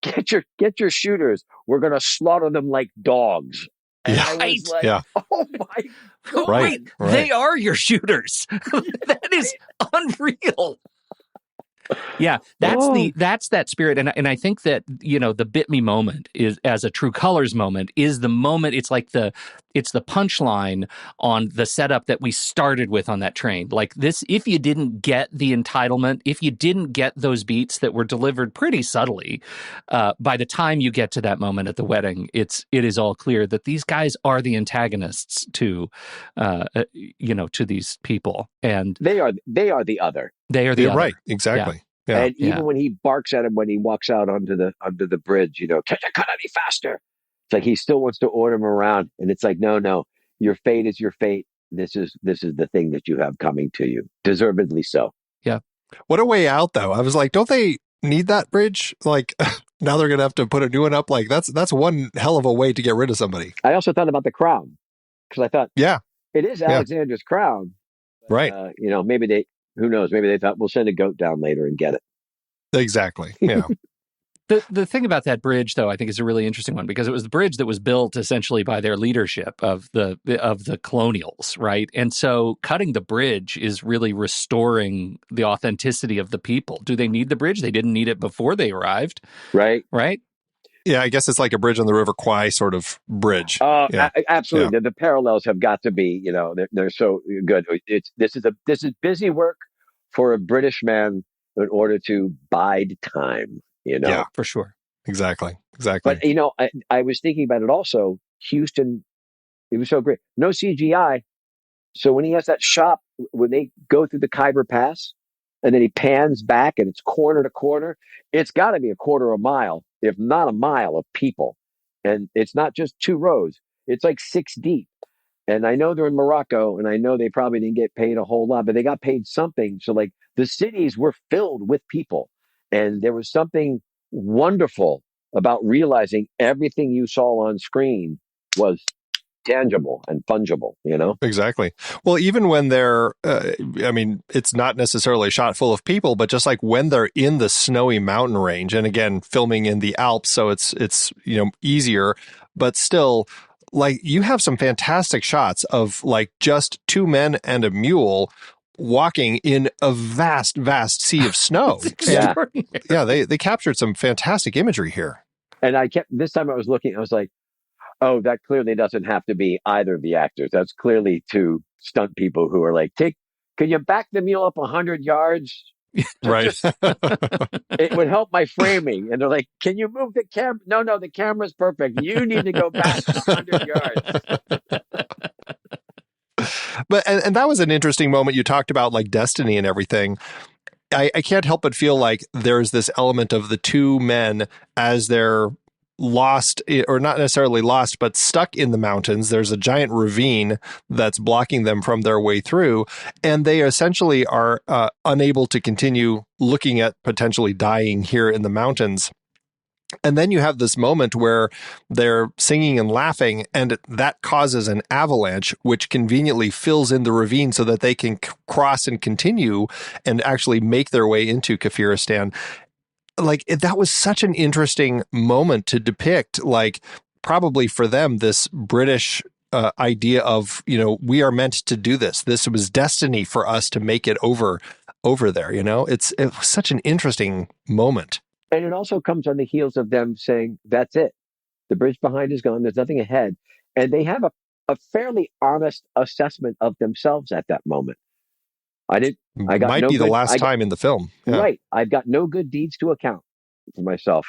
Get your shooters. We're going to slaughter them like dogs. And I was like, oh my God. Right. They are your shooters. That is unreal. Yeah, that's that spirit, and I think that the bit me moment is, as a True Colors moment, is the moment. It's like it's the punchline on the setup that we started with on that train. Like this, if you didn't get the entitlement, if you didn't get those beats that were delivered pretty subtly, by the time you get to that moment at the wedding, it is all clear that these guys are the antagonists to these people, and they are the other. They are the other. Right, exactly. Yeah. And even when he barks at him when he walks out onto the bridge, can't you cut any faster? It's like he still wants to order him around, and it's like, no, your fate is your fate. This is the thing that you have coming to you, deservedly so. Yeah. What a way out, though. I was like, don't they need that bridge? Like now they're gonna have to put a new one up. Like that's one hell of a way to get rid of somebody. I also thought about the crown, because I thought, it is Alexander's crown, but, right? Maybe who knows? Maybe they thought we'll send a goat down later and get it. Exactly. Yeah. The thing about that bridge, though, I think is a really interesting one, because it was the bridge that was built essentially by their leadership of the colonials, right? And so cutting the bridge is really restoring the authenticity of the people. Do they need the bridge? They didn't need it before they arrived. Right. Right? Yeah, I guess it's like a bridge on the River Kwai sort of bridge. Absolutely. Yeah. The parallels have got to be, they're so good. This is busy work for a British man in order to bide time, Yeah, for sure. Exactly. But, I was thinking about it also. Houston, it was so great. No CGI. So when he has that shot, when they go through the Khyber Pass, and then he pans back and it's corner to corner, it's got to be a quarter of a mile, if not a mile, of people. And it's not just 2 rows. It's like 6 deep. And I know they're in Morocco, and I know they probably didn't get paid a whole lot, but they got paid something. So like the cities were filled with people. And there was something wonderful about realizing everything you saw on screen was tangible and fungible, Exactly. Well, even when they're, it's not necessarily shot full of people, but just like when they're in the snowy mountain range, and again, filming in the Alps, so it's easier, but still, like, you have some fantastic shots of like just 2 men and a mule walking in a vast, vast sea of snow. They captured some fantastic imagery here. And this time I was looking, I was like, oh, that clearly doesn't have to be either of the actors. That's clearly 2 stunt people who are like, can you back the mule up 100 yards? Right. It would help my framing. And they're like, can you move the camera? No, the camera's perfect. You need to go back 100 yards. But and that was an interesting moment. You talked about like destiny and everything. I can't help but feel like there's this element of the two men as they're lost, or not necessarily lost, but stuck in the mountains. There's a giant ravine that's blocking them from their way through, and they essentially are unable to continue looking at potentially dying here in the mountains. And then you have this moment where they're singing and laughing, and that causes an avalanche, which conveniently fills in the ravine so that they can cross and continue and actually make their way into Kafiristan. Like, that was such an interesting moment to depict, like, probably for them, this British idea of, we are meant to do this. This was destiny for us to make it over there. It was such an interesting moment. And it also comes on the heels of them saying, that's it. The bridge behind is gone. There's nothing ahead. And they have a fairly honest assessment of themselves at that moment. Might be the last time in the film. Yeah. Right. I've got no good deeds to account for myself.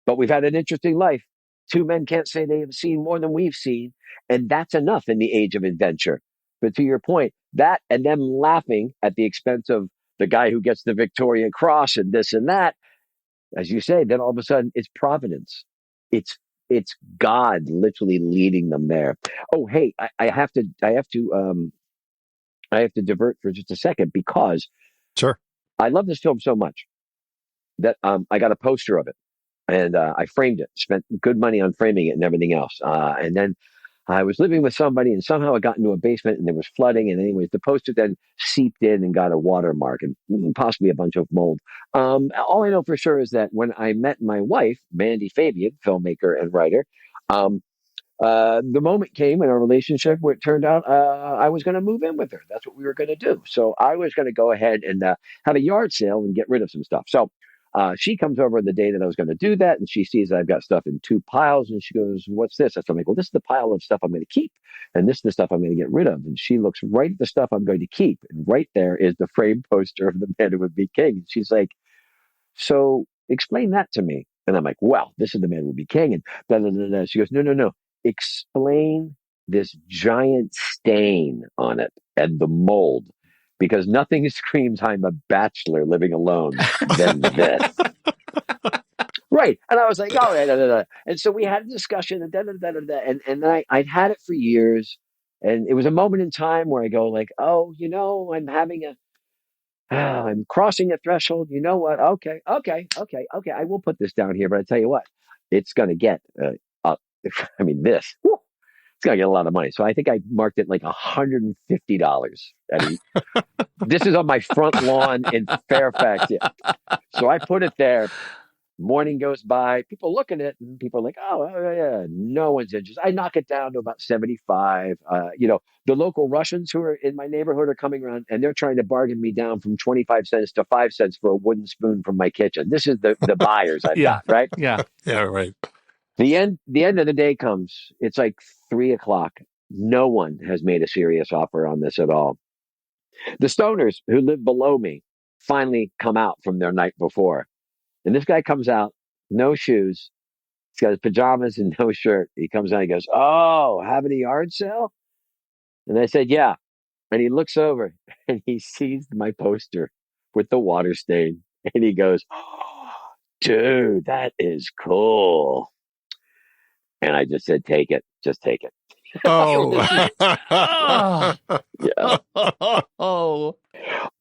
But we've had an interesting life. Two men can't say they have seen more than we've seen. And that's enough in the age of adventure. But to your point, that and them laughing at the expense of the guy who gets the Victoria Cross and this and that, as you say, then all of a sudden it's providence. It's God literally leading them there. Oh, hey, I have to divert for just a second because sure, I love this film so much that I got a poster of it and I framed it, spent good money on framing it and everything else. And then I was living with somebody and somehow I got into a basement and there was flooding. And anyways, the poster then seeped in and got a watermark and possibly a bunch of mold. All I know for sure is that when I met my wife, Mandy Fabian, filmmaker and writer, the moment came in our relationship where it turned out I was going to move in with her. That's what we were going to do. So I was going to go ahead and have a yard sale and get rid of some stuff. So she comes over the day that I was going to do that, and she sees I've got stuff in two piles, and she goes, "What's this?" I'm like, "Well, this is the pile of stuff I'm going to keep, and this is the stuff I'm going to get rid of." And she looks right at the stuff I'm going to keep, and right there is the framed poster of the Man Who Would Be King. And she's like, "So explain that to me." And I'm like, "Well, this is the Man Who Would Be King." And blah, blah, blah, blah. She goes, No. Explain this giant stain on it and the mold. Because nothing screams I'm a bachelor living alone than this. Right. And I was like, all right. And so we had a discussion and and then I'd had it for years. And it was a moment in time where I go like, oh, I'm crossing a threshold. You know what? Okay. I will put this down here, but I tell you what, it's going to get, this. Whew, it's going to get a lot of money. So I think I marked it like $150. This is on my front lawn in Fairfax. Yeah. So I put it there. Morning goes by. People look at it and people are like, oh, yeah, no one's interested. I knock it down to about 75. The local Russians who are in my neighborhood are coming around and they're trying to bargain me down from 25 cents to 5 cents for a wooden spoon from my kitchen. This is the buyers I've got, right? Yeah. Yeah, right. The end of the day comes. It's like 3:00. No one has made a serious offer on this at all. The stoners who live below me finally come out from their night before. And this guy comes out, no shoes. He's got his pajamas and no shirt. He comes out and he goes, "Oh, having a yard sale?" And I said, "Yeah." And he looks over and he sees my poster with the water stain. And he goes, "Oh, dude, that is cool." And I just said, "Take it. Just take it." Oh. Yeah. Oh.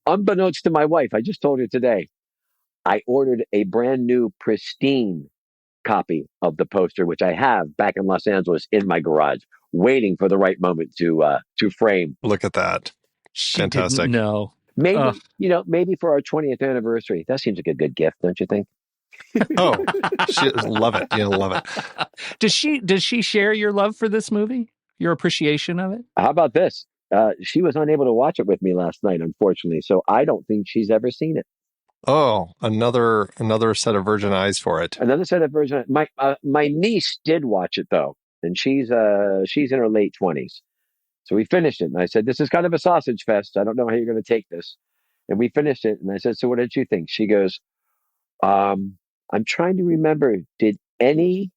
Unbeknownst to my wife, I just told her today, I ordered a brand new, pristine copy of the poster, which I have back in Los Angeles in my garage, waiting for the right moment to frame. Look at that. Fantastic. No. Maybe for our 20th anniversary. That seems like a good gift, don't you think? Oh, love it. Love it. Does she share your love for this movie? Your appreciation of it? How about this? She was unable to watch it with me last night, unfortunately. So I don't think she's ever seen it. Oh, another set of virgin eyes for it. Another set of virgin. My niece did watch it though, and she's in her late 20s. So we finished it, and I said, "This is kind of a sausage fest. I don't know how you're going to take this." And we finished it, and I said, "So what did you think?" She goes, "I'm trying to remember. Did any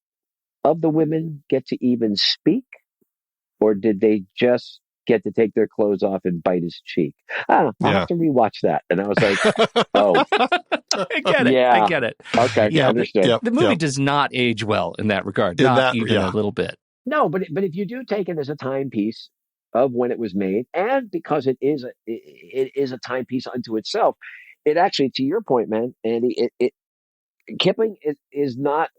of the women get to even speak, or did they just get to take their clothes off and bite his cheek. I'll have to rewatch that. And I was like, oh. I get it. Yeah. I get it. Okay, Yeah, understood. The movie does not age well in that regard, not even a little bit. No, but if you do take it as a timepiece of when it was made, and because it is a timepiece unto itself, it actually, to your point, man, Andy, Kipling is not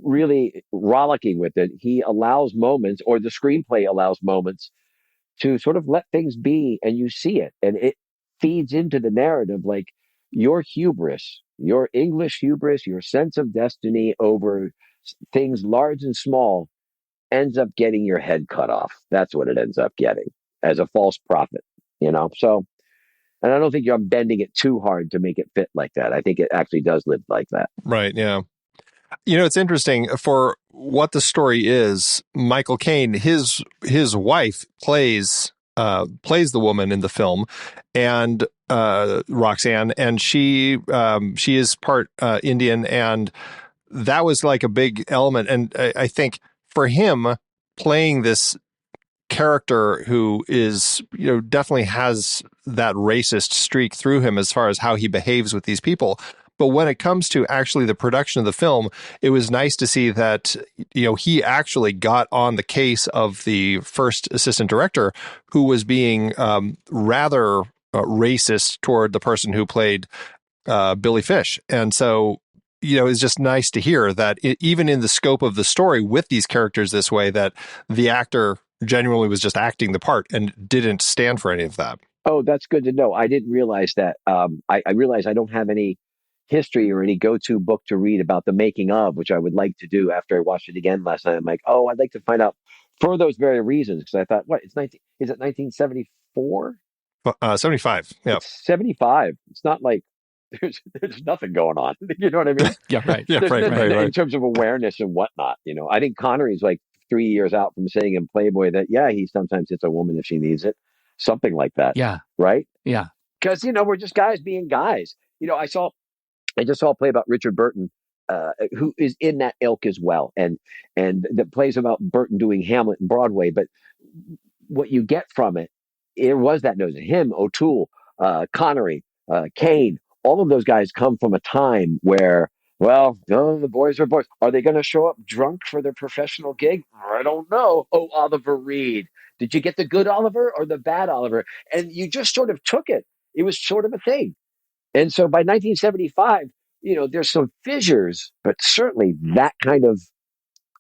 really rollicking with it. He allows moments, or the screenplay allows moments, to sort of let things be, and you see it, and it feeds into the narrative, like your hubris, your English hubris, your sense of destiny over things large and small ends up getting your head cut off. That's what it ends up getting, as a false prophet, So, and I don't think I'm bending it too hard to make it fit like that. I think it actually does live like that. Right. Yeah. It's interesting for what the story is. Michael Caine, his wife plays the woman in the film, and Roxanne, and she is part Indian, and that was like a big element. And I think for him playing this character who is, definitely has that racist streak through him as far as how he behaves with these people. But when it comes to actually the production of the film, it was nice to see that, he actually got on the case of the first assistant director, who was being rather racist toward the person who played Billy Fish. And so, it's just nice to hear that even in the scope of the story with these characters this way, that the actor genuinely was just acting the part and didn't stand for any of that. Oh, that's good to know. I didn't realize that. I realize I don't have any history or any go-to book to read about the making of, which I would like to do after I watched it again last night. I'm like, I'd like to find out for those very reasons, because I thought, is it 1974? 75. Yeah. It's 75. It's not like there's nothing going on. You know what I mean? Yeah, right. Yeah, right. In terms of awareness and whatnot, I think Connery's like 3 years out from saying in Playboy that, he sometimes hits a woman if she needs it. Something like that. Yeah. Right? Yeah. Because, we're just guys being guys. I just saw a play about Richard Burton, who is in that ilk as well. And that plays about Burton doing Hamlet in Broadway. But what you get from it was that notion. Him, O'Toole, Connery, Caine, all of those guys come from a time where, the boys are boys. Are they going to show up drunk for their professional gig? I don't know. Oh, Oliver Reed. Did you get the good Oliver or the bad Oliver? And you just sort of took it. It was sort of a thing. And so by 1975, there's some fissures, but certainly that kind of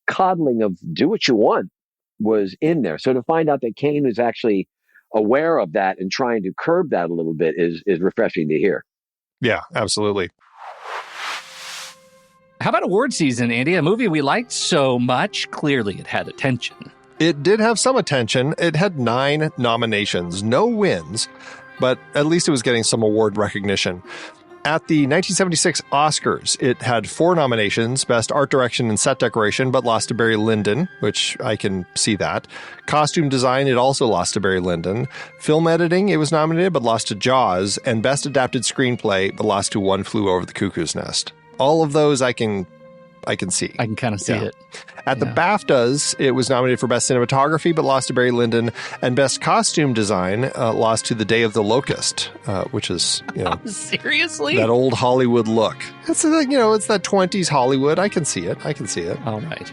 coddling of do what you want was in there. So to find out that Caine was actually aware of that and trying to curb that a little bit is refreshing to hear. Yeah, absolutely. How about award season, Andy? A movie we liked so much. Clearly it had attention. It did have some attention. It had 9 nominations, no wins, but at least it was getting some award recognition. At the 1976 Oscars, it had 4 nominations, Best Art Direction and Set Decoration, but lost to Barry Lyndon, which I can see that. Costume Design, it also lost to Barry Lyndon. Film Editing, it was nominated, but lost to Jaws. And Best Adapted Screenplay, but lost to One Flew Over the Cuckoo's Nest. All of those I can see. I can kind of see it. At the BAFTAs, it was nominated for Best Cinematography, but lost to Barry Lyndon, and Best Costume Design lost to The Day of the Locust, which is, seriously? that old Hollywood look. It's it's that 20s Hollywood. I can see it. All right.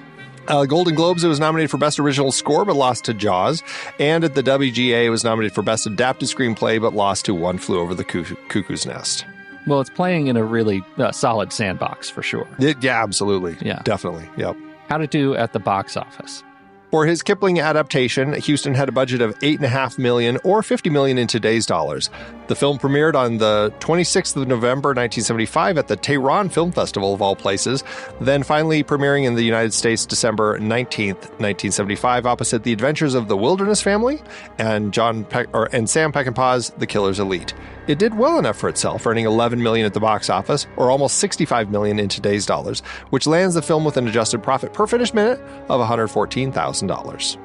Golden Globes, it was nominated for Best Original Score, but lost to Jaws. And at the WGA, it was nominated for Best Adapted Screenplay, but lost to One Flew Over the Cuckoo's Nest. Well, it's playing in a really solid sandbox for sure. Yeah, absolutely. Yeah. Definitely. Yep. How'd it do at the box office? For his Kipling adaptation, Huston had a budget of $8.5 million or $50 million in today's dollars. The film premiered on the 26th of November, 1975 at the Tehran Film Festival, of all places, then finally premiering in the United States December 19th, 1975, opposite The Adventures of the Wilderness Family and Sam Peckinpah's The Killer's Elite. It did well enough for itself, earning $11 million at the box office, or almost $65 million in today's dollars, which lands the film with an adjusted profit per finished minute of $114,000.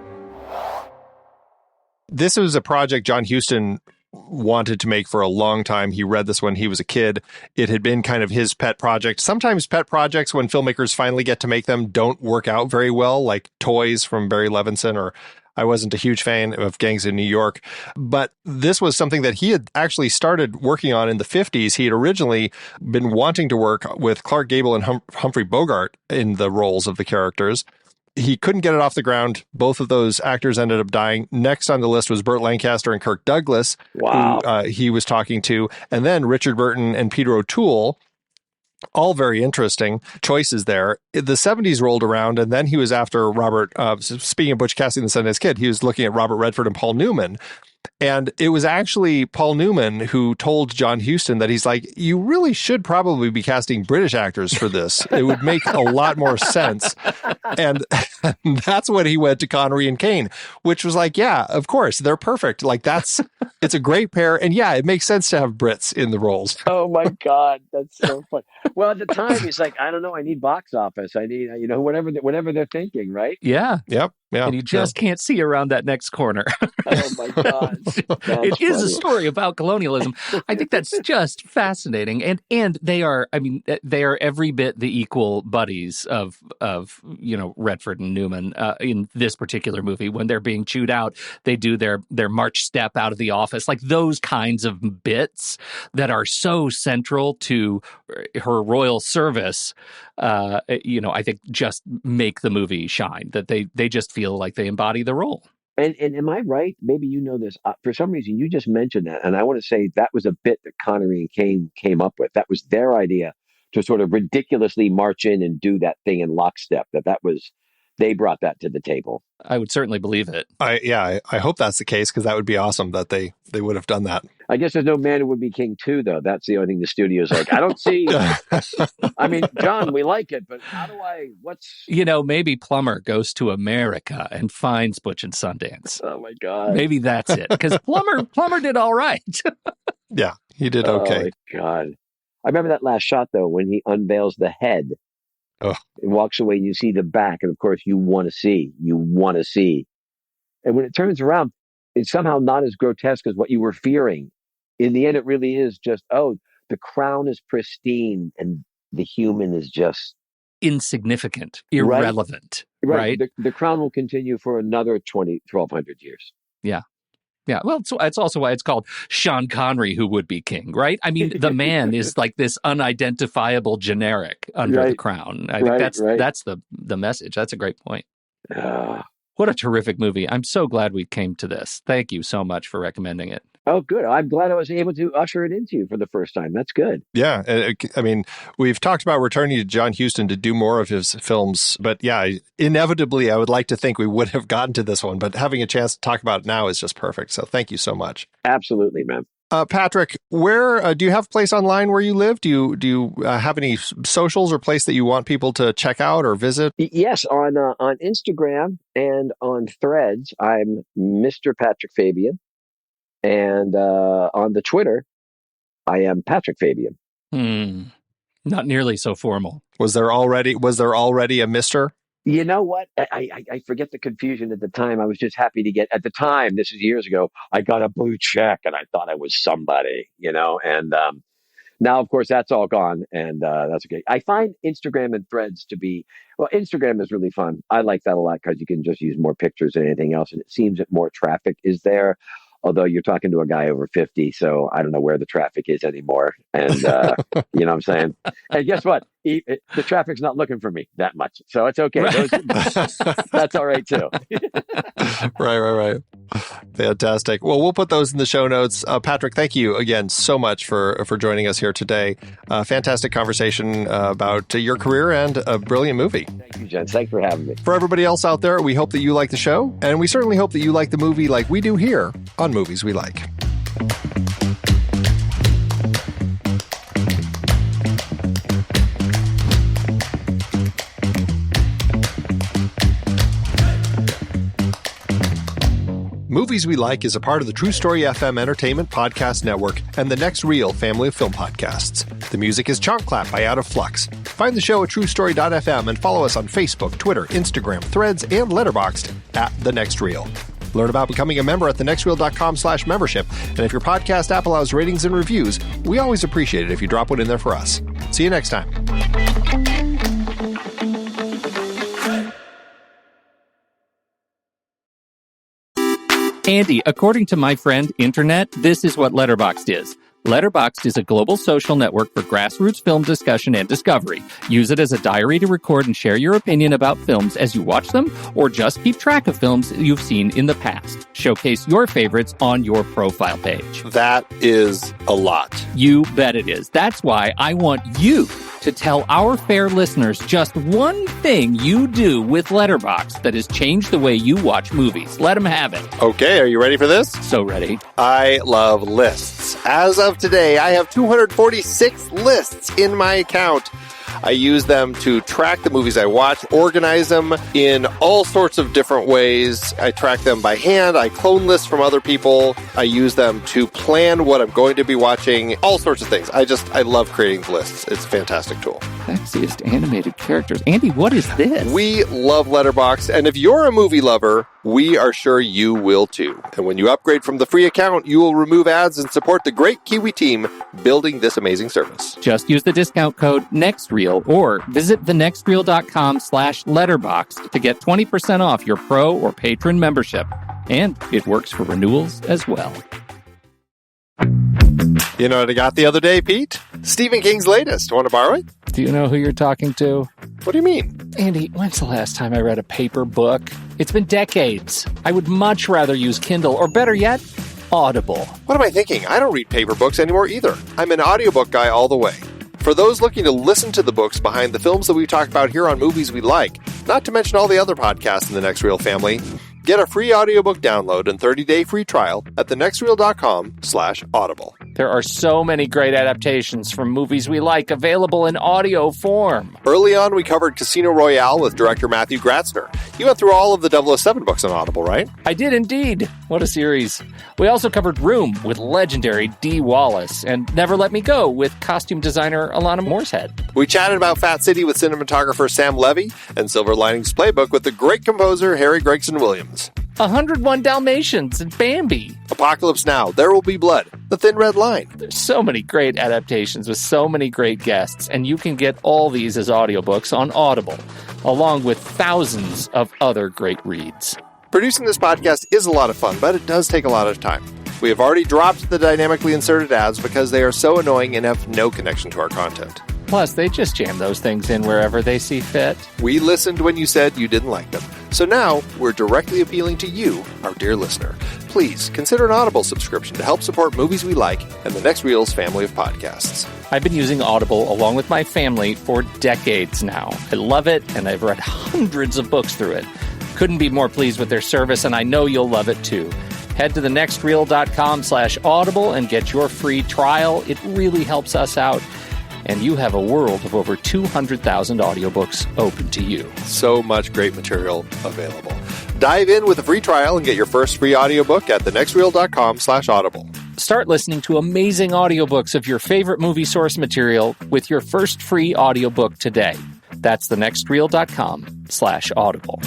This was a project John Huston wanted to make for a long time. He read this when he was a kid. It had been kind of his pet project. Sometimes pet projects, when filmmakers finally get to make them, don't work out very well, like Toys from Barry Levinson, or I wasn't a huge fan of Gangs of New York, but this was something that he had actually started working on in the 50s. He had originally been wanting to work with Clark Gable and Humphrey Bogart in the roles of the characters. He couldn't get it off the ground. Both of those actors ended up dying. Next on the list was Burt Lancaster and Kirk Douglas, Wow. who he was talking to. And then Richard Burton and Peter O'Toole, all very interesting choices there. The 70s rolled around, and then he was after Robert, speaking of Butch Cassidy and the Sundance Kid, he was looking at Robert Redford and Paul Newman. And it was actually Paul Newman who told John Huston that he's like, you really should probably be casting British actors for this. It would make a lot more sense. And that's when he went to Connery and Caine, which was like, yeah, of course, they're perfect. Like it's a great pair. And yeah, it makes sense to have Brits in the roles. Oh my God, that's so funny. Well, at the time, he's like, I don't know, I need box office. I need, whatever they're thinking, right? Yeah. Yep. Yeah. And you just can't see around that next corner. Oh my God. It is a story about colonialism. I think that's just fascinating. And they are every bit the equal buddies of Redford and Newman in this particular movie. When they're being chewed out, they do their march step out of the office, like those kinds of bits that are so central to her royal service. I think just make the movie shine, that they just feel like they embody the role. And am I right? Maybe you know this. For some reason, you just mentioned that. And I want to say that was a bit that Connery and Caine came up with. That was their idea to sort of ridiculously march in and do that thing in lockstep. They brought that to the table. I would certainly believe it. I hope that's the case, because that would be awesome that they would have done that. I guess there's no Man Who Would Be King 2, though. That's the only thing the studio's like. I don't see. I mean, John, we like it, but maybe Plummer goes to America and finds Butch and Sundance. Oh my God. Maybe that's it. Because Plummer did all right. Yeah, he did okay. Oh my God. I remember that last shot, though, when he unveils the head. Oh. It walks away, you see the back, and of course you want to see. And when it turns around, it's somehow not as grotesque as what you were fearing. In the end, it really is just, the crown is pristine and the human is just insignificant, irrelevant, right? The crown will continue for another 1,200 years. Yeah. Yeah, well, it's also why it's called Sean Connery, Who Would Be King, right? I mean, the man is like this unidentifiable generic under the crown. I think that's the message. That's a great point. What a terrific movie. I'm so glad we came to this. Thank you so much for recommending it. Oh, good. I'm glad I was able to usher it into you for the first time. That's good. Yeah. I mean, we've talked about returning to John Huston to do more of his films, but yeah, inevitably, I would like to think we would have gotten to this one, but having a chance to talk about it now is just perfect. So thank you so much. Absolutely, man. Patrick, where do you have a place online where you live? Do you have any socials or place that you want people to check out or visit? Yes, on Instagram and on Threads, I'm Mr. Patrick Fabian. And on the Twitter, I am Patrick Fabian. Not nearly so formal. Was there already a Mr.? You know what? I forget the confusion at the time. I was just happy to get, at the time, this is years ago, I got a blue check and I thought I was somebody, and now, of course, that's all gone, and that's okay. I find Instagram and Threads to be, Instagram is really fun. I like that a lot because you can just use more pictures than anything else, and it seems that more traffic is there. Although you're talking to a guy over 50, so I don't know where the traffic is anymore. And you know what I'm saying? And guess what? The traffic's not looking for me that much. So it's okay. That's all right, too. Right. Fantastic. Well, we'll put those in the show notes. Patrick, thank you again so much for joining us here today. Fantastic conversation about your career and a brilliant movie. Thank you, Jen. Thanks for having me. For everybody else out there, we hope that you like the show, and we certainly hope that you like the movie like we do here on Movies We Like. Movies We Like is a part of the True Story FM Entertainment Podcast Network and the Next Reel family of film podcasts. The music is Chonk Clap by Out of Flux. Find the show at truestory.fm and follow us on Facebook, Twitter, Instagram, Threads, and Letterboxd at The Next Reel. Learn about becoming a member at thenextreel.com/membership. And if your podcast app allows ratings and reviews, we always appreciate it if you drop one in there for us. See you next time. Andy, according to my friend Internet, this is what Letterboxd is. Letterboxd is a global social network for grassroots film discussion and discovery. Use it as a diary to record and share your opinion about films as you watch them, or just keep track of films you've seen in the past. Showcase your favorites on your profile page. That is a lot. You bet it is. That's why I want you to tell our fair listeners just one thing you do with Letterboxd that has changed the way you watch movies. Let them have it. Okay, are you ready for this? So ready. I love lists. As of today, I have 246 lists in my account. I use them to track the movies I watch, organize them in all sorts of different ways. I track them by hand. I clone lists from other people. I use them to plan what I'm going to be watching, all sorts of things. I love creating lists. It's a fantastic tool. Sexiest animated characters. Andy, what is this? We love Letterboxd, and if you're a movie lover, we are sure you will too. And when you upgrade from the free account, you will remove ads and support the great Kiwi team building this amazing service. Just use the discount code NEXTREEL or visit thenextreel.com/letterboxd to get 20% off your pro or patron membership. And it works for renewals as well. You know what I got the other day, Pete? Stephen King's latest. Want to borrow it? Do you know who you're talking to? What do you mean? Andy, when's the last time I read a paper book? It's been decades. I would much rather use Kindle, or better yet, Audible. What am I thinking? I don't read paper books anymore either. I'm an audiobook guy all the way. For those looking to listen to the books behind the films that we talk about here on Movies We Like, not to mention all the other podcasts in the Next Reel family, get a free audiobook download and 30-day free trial at thenextreel.com/audible. There are so many great adaptations from Movies We Like available in audio form. Early on, we covered Casino Royale with director Matthew Gratzner. You went through all of the 007 books on Audible, right? I did indeed. What a series. We also covered Room with legendary Dee Wallace and Never Let Me Go with costume designer Alana Moorehead. We chatted about Fat City with cinematographer Sam Levy and Silver Linings Playbook with the great composer Harry Gregson Williams. 101 Dalmatians and Bambi. Apocalypse Now, There Will Be Blood, The Thin Red Line. There's so many great adaptations with so many great guests, and you can get all these as audiobooks on Audible, along with thousands of other great reads. Producing this podcast is a lot of fun, but it does take a lot of time. We have already dropped the dynamically inserted ads because they are so annoying and have no connection to our content. Plus, they just jam those things in wherever they see fit. We listened when you said you didn't like them. So now, we're directly appealing to you, our dear listener. Please consider an Audible subscription to help support Movies We Like and the Next Reel's family of podcasts. I've been using Audible along with my family for decades now. I love it, and I've read hundreds of books through it. Couldn't be more pleased with their service, and I know you'll love it too. Head to thenextreel.com/audible and get your free trial. It really helps us out. And you have a world of over 200,000 audiobooks open to you. So much great material available. Dive in with a free trial and get your first free audiobook at thenextreel.com/audible. Start listening to amazing audiobooks of your favorite movie source material with your first free audiobook today. That's thenextreel.com/audible.